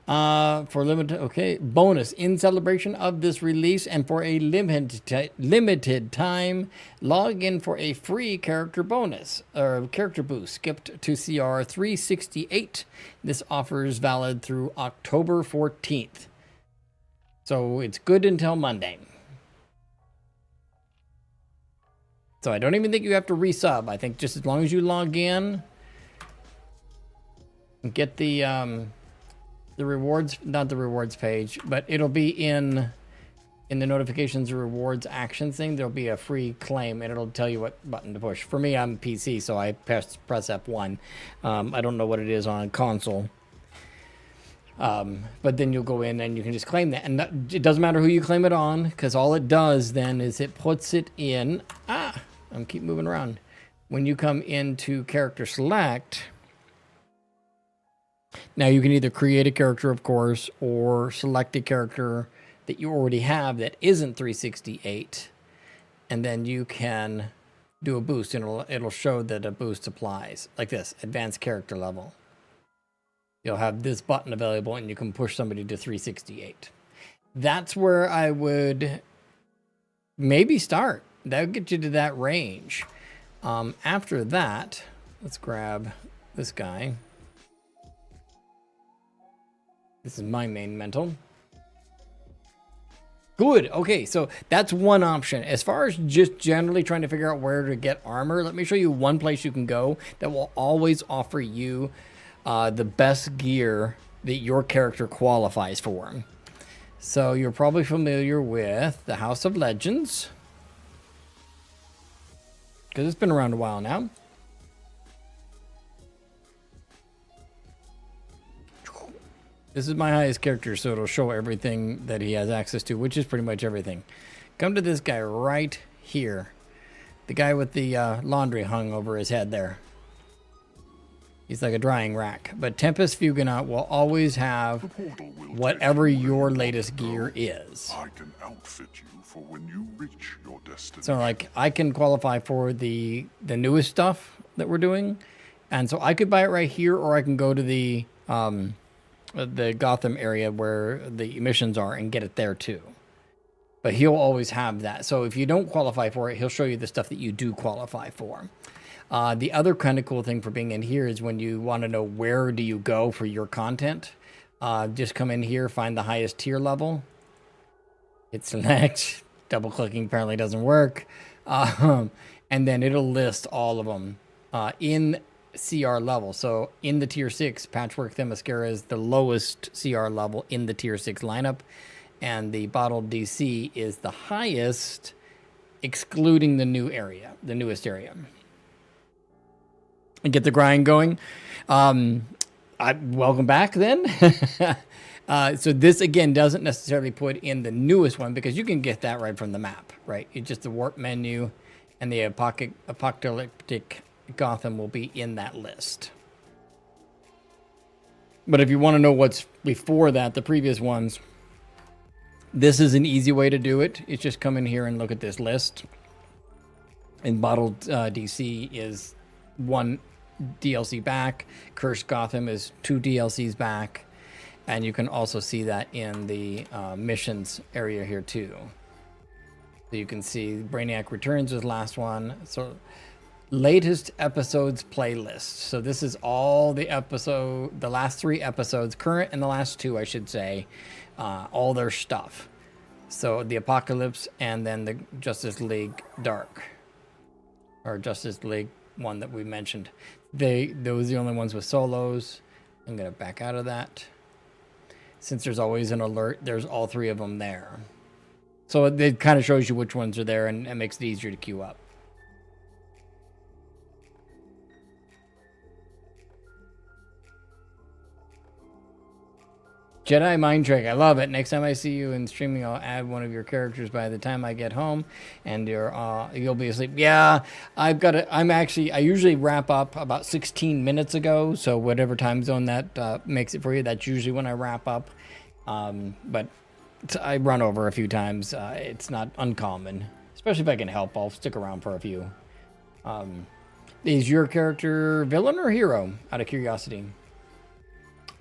For bonus in celebration of this release and for a limited time, log in for a free character bonus or character boost. Skipped to CR 368. This offer is valid through October 14th. So it's good until Monday. So I don't even think you have to resub. I think just as long as you log in, get the rewards, not the rewards page, but it'll be in the notifications or rewards actions thing. There'll be a free claim, and it'll tell you what button to push. For me, I'm PC, so I press F1. I don't know what it is on console. But then you'll go in and you can just claim that. And it doesn't matter who you claim it on, because all it does then is it puts it in... I'm keep moving around. When you come into character select... Now you can either create a character, of course, or select a character that you already have that isn't 368, and then you can do a boost, and it'll show that a boost applies, like this, advanced character level. You'll have this button available, and you can push somebody to 368. That's where I would maybe start. That would get you to that range. After that, let's grab this guy. This is my main mental. Good. Okay, so that's one option. As far as just generally trying to figure out where to get armor, let me show you one place you can go that will always offer you the best gear that your character qualifies for. So you're probably familiar with the House of Legends, because it's been around a while now. This is my highest character, so it'll show everything that he has access to, which is pretty much everything. Come to this guy right here. The guy with the laundry hung over his head there. He's like a drying rack. But Tempest Fugonaut will always have whatever your latest gear is. I can outfit you for when you reach your destination. So like I can qualify for the newest stuff that we're doing. And so I could buy it right here, or I can go to the Gotham area where the emissions are and get it there too. But he'll always have that. So if you don't qualify for it, he'll show you the stuff that you do qualify for. The other kind of cool thing for being in here is when you want to know where do you go for your content, just come in here, find the highest tier level, hit select, double clicking apparently doesn't work, and then it'll list all of them in CR level. So in the tier 6, Patchwork Themyscira is the lowest CR level in the tier 6 lineup, and the Bottled DC is the highest, excluding the newest area. And get the grind going. Welcome back then. So this again doesn't necessarily put in the newest one because you can get that right from the map, right? It's just the warp menu, and the apocalyptic Gotham will be in that list. But if you want to know what's before that, the previous ones, this is an easy way to do it. It's just come in here and look at this list. And Bottled DC is 1 DLC back. Cursed Gotham is 2 DLCs back. And you can also see that in the missions area here too. So you can see Brainiac Returns was last one. So latest episodes playlist. So this is all the last 3 episodes, current and the last 2, I should say, all their stuff. So the Apocalypse and then the Justice League Dark, or Justice League one that we mentioned. Those are the only ones with solos. I'm gonna back out of that. Since there's always an alert, there's all 3 of them there. So it kind of shows you which ones are there, and it makes it easier to queue up. Jedi Mind Trick, I love it. Next time I see you in streaming, I'll add one of your characters by the time I get home, and you'll be asleep. Yeah, I usually wrap up about 16 minutes ago, so whatever time zone that makes it for you, that's usually when I wrap up. But I run over a few times. It's not uncommon, especially if I can help. I'll stick around for a few. Is your character villain or hero, out of curiosity?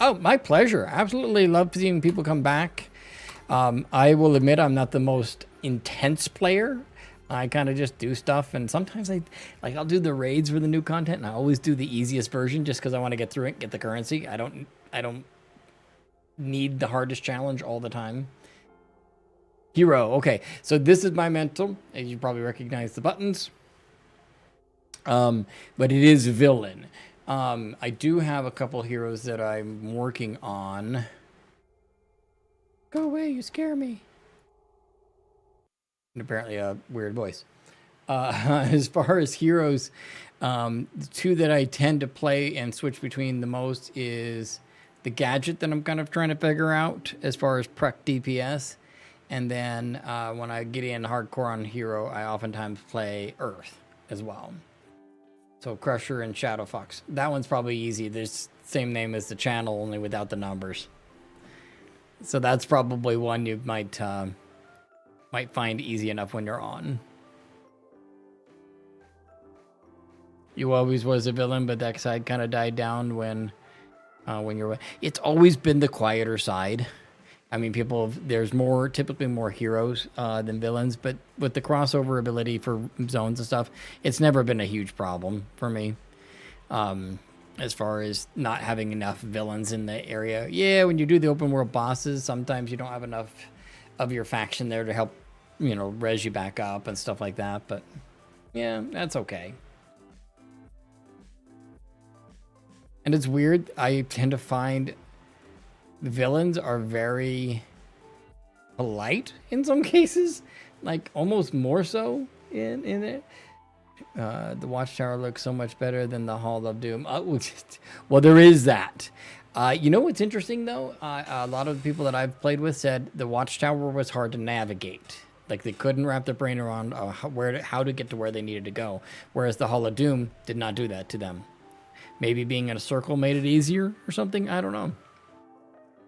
Oh, my pleasure. Absolutely love seeing people come back. I will admit I'm not the most intense player. I kind of just do stuff, and sometimes I'll do the raids for the new content, and I always do the easiest version just because I want to get through it, get the currency. I don't need the hardest challenge all the time. Hero. Okay, so this is my mental. As you probably recognize the buttons. But it is villain. I do have a couple heroes that I'm working on. Go away, you scare me. And apparently a weird voice. As far as heroes, the 2 that I tend to play and switch between the most is the Gadget that I'm kind of trying to figure out as far as Prec DPS. And then when I get in hardcore on hero, I oftentimes play Earth as well. So Crusher and Shadow Fox. That one's probably easy. There's the same name as the channel, only without the numbers. So that's probably one you might find easy enough when you're on. You always was a villain, but that side kind of died down when you're. It's always been the quieter side. I mean, there's typically more heroes than villains, but with the crossover ability for zones and stuff, it's never been a huge problem for me. As far as not having enough villains in the area. Yeah, when you do the open world bosses, sometimes you don't have enough of your faction there to help, res you back up and stuff like that, but yeah, that's okay. And it's weird, I tend to find villains are very polite in some cases, like almost more so in it. The Watchtower looks so much better than the Hall of Doom. Well, there is that. You know what's interesting though? A lot of the people that I've played with said the Watchtower was hard to navigate. Like they couldn't wrap their brain around how to get to where they needed to go. Whereas the Hall of Doom did not do that to them. Maybe being in a circle made it easier or something. I don't know.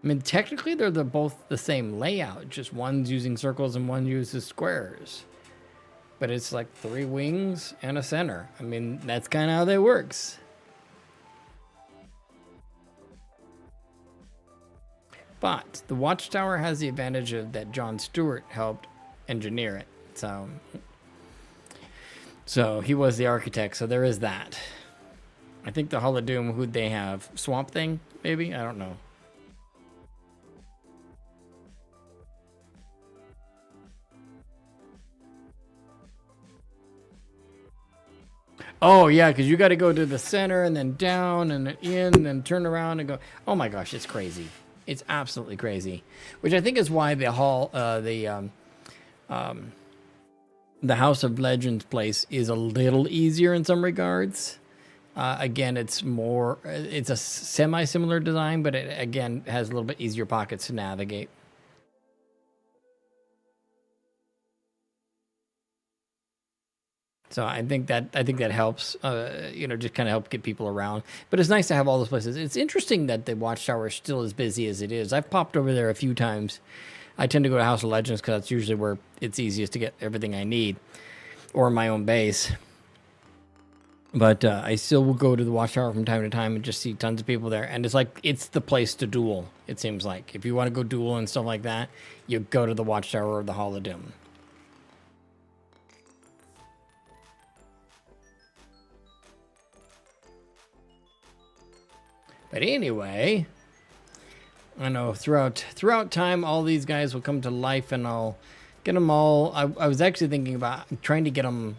I mean, technically they're both the same layout. Just one's using circles and one uses squares. But it's like 3 wings and a center. I mean, that's kind of how that works. But the Watchtower has the advantage of that John Stewart helped engineer it. So he was the architect, so there is that. I think the Hall of Doom, who'd they have? Swamp Thing, maybe? I don't know. Oh, yeah, because you got to go to the center and then down and in and then turn around and go. Oh, my gosh, it's crazy. It's absolutely crazy. Which I think is why the the House of Legends place is a little easier in some regards. Again, it's a semi-similar design, but it, again, has a little bit easier pockets to navigate. So I think that helps, just kind of help get people around. But it's nice to have all those places. It's interesting that the Watchtower is still as busy as it is. I've popped over there a few times. I tend to go to House of Legends because that's usually where it's easiest to get everything I need, or my own base. But I still will go to the Watchtower from time to time and just see tons of people there. And it's like, it's the place to duel, it seems like. If you want to go duel and stuff like that, you go to the Watchtower or the Hall of Doom. But anyway, I know throughout time, all these guys will come to life, and I'll get them all. I was actually thinking about trying to get them,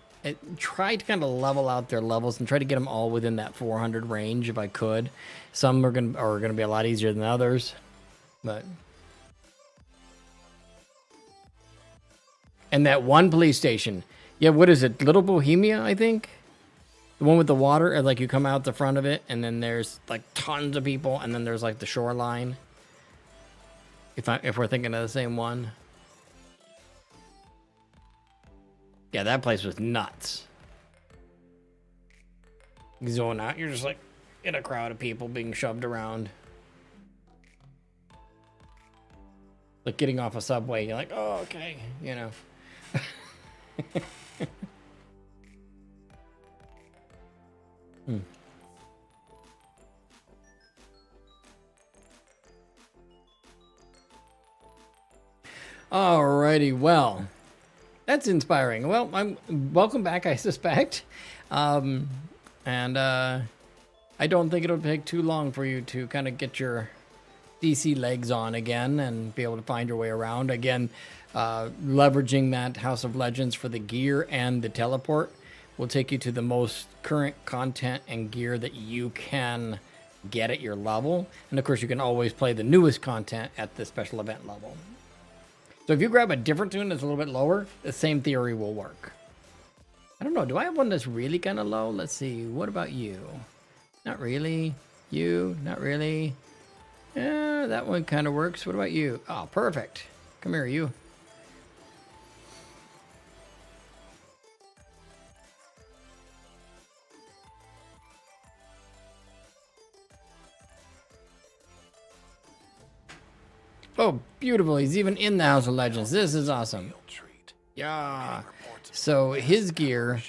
try to kind of level out their levels and try to get them all within that 400 range if I could. Some are gonna be a lot easier than others, but. And that one police station, yeah, what is it? Little Bohemia, I think. The one with the water, or like you come out the front of it, and then there's like tons of people, and then there's like the shoreline. If we're thinking of the same one. Yeah, that place was nuts. Going out, you're just like in a crowd of people being shoved around. Like getting off a subway, you're like, oh, okay, you know. Alrighty, well, that's inspiring. Well, welcome back, I suspect, and I don't think it'll take too long for you to kind of get your DC legs on again and be able to find your way around again. Leveraging that House of Legends for the gear and the teleport will take you to the most current content and gear that you can get at your level. And of course, you can always play the newest content at the special event level. So if you grab a different tune that's a little bit lower, the same theory will work. I don't know. Do I have one that's really kind of low? Let's see. What about you? Not really. You? Not really. Yeah, that one kind of works. What about you? Oh, perfect. Come here, you. Oh, beautiful. He's even in the House of Legends. This is awesome. Yeah. So his gear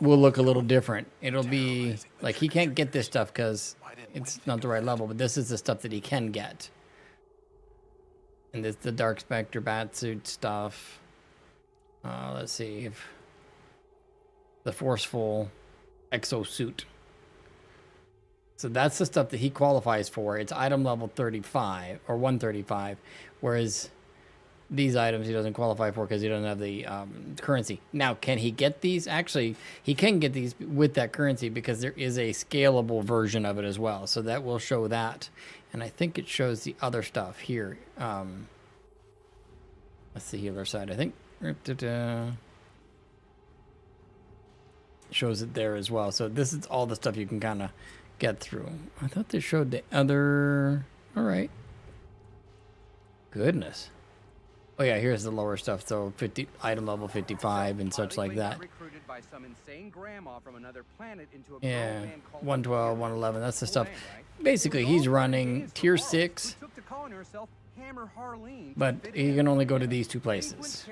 will look a little different. It'll be like he can't get this stuff because it's not the right level, but this is the stuff that he can get. And this the Dark Spectre Batsuit stuff. Let's see. The Forceful Exosuit. So that's the stuff that he qualifies for. It's item level 35 or 135, whereas these items he doesn't qualify for because he doesn't have the currency. Now, can he get these? Actually, he can get these with that currency because there is a scalable version of it as well. So that will show that. And I think it shows the other stuff here. Let's see the other side, I think. Shows it there as well. So this is all the stuff you can kind of get through. I thought they showed the other... All right. Goodness. Oh yeah, here's the lower stuff. So 50 item level 55 and such like that. Yeah, 112, 111. That's the stuff. Basically, he's running tier 6, but he can only go to these two places.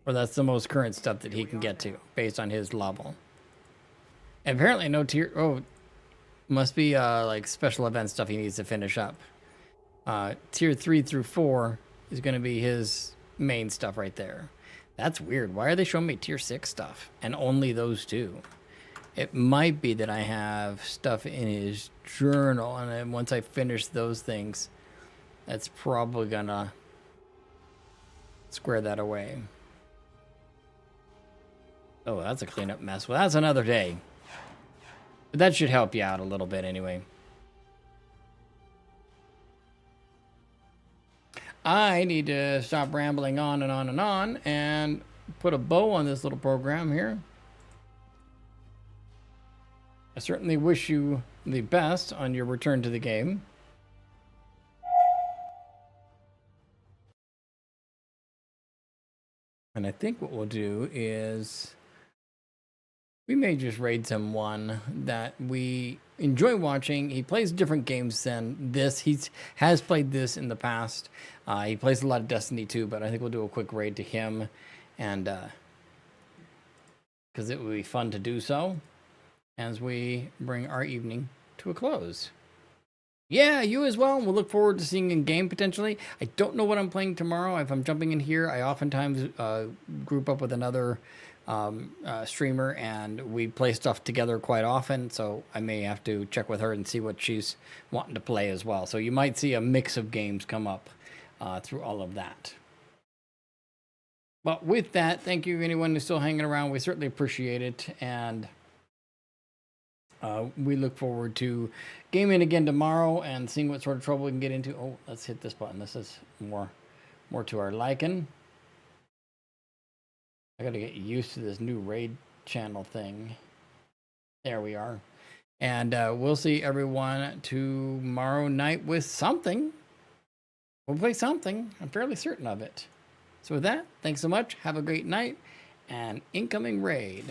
Or that's the most current stuff that he can get to based on his level. And apparently, no tier. Oh, must be like special event stuff he needs to finish up. Tier 3 through 4 is going to be his main stuff right there. That's weird. Why are they showing me tier 6 stuff and only those two? It might be that I have stuff in his journal, and then once I finish those things, that's probably going to square that away. Oh, that's a cleanup mess. Well, that's another day. But that should help you out a little bit anyway. I need to stop rambling on and on and on and put a bow on this little program here. I certainly wish you the best on your return to the game. And I think what we'll do is we may just raid someone that we enjoy watching. He plays different games than this. He has played this in the past. He plays a lot of Destiny too, but I think we'll do a quick raid to him, and because it will be fun to do so as we bring our evening to a close. Yeah, you as well. We'll look forward to seeing in game potentially. I don't know what I'm playing tomorrow. If I'm jumping in here, I oftentimes group up with another streamer, and we play stuff together quite often, so I may have to check with her and see what she's wanting to play as well. So you might see a mix of games come up through all of that. But with that, thank you anyone who's still hanging around. We certainly appreciate it, and we look forward to gaming again tomorrow and seeing what sort of trouble we can get into. Oh, let's hit this button. This is more to our liking. I gotta get used to this new raid channel thing. There we are. And we'll see everyone tomorrow night with something. We'll play something. I'm fairly certain of it. So with that, thanks so much. Have a great night. And incoming raid.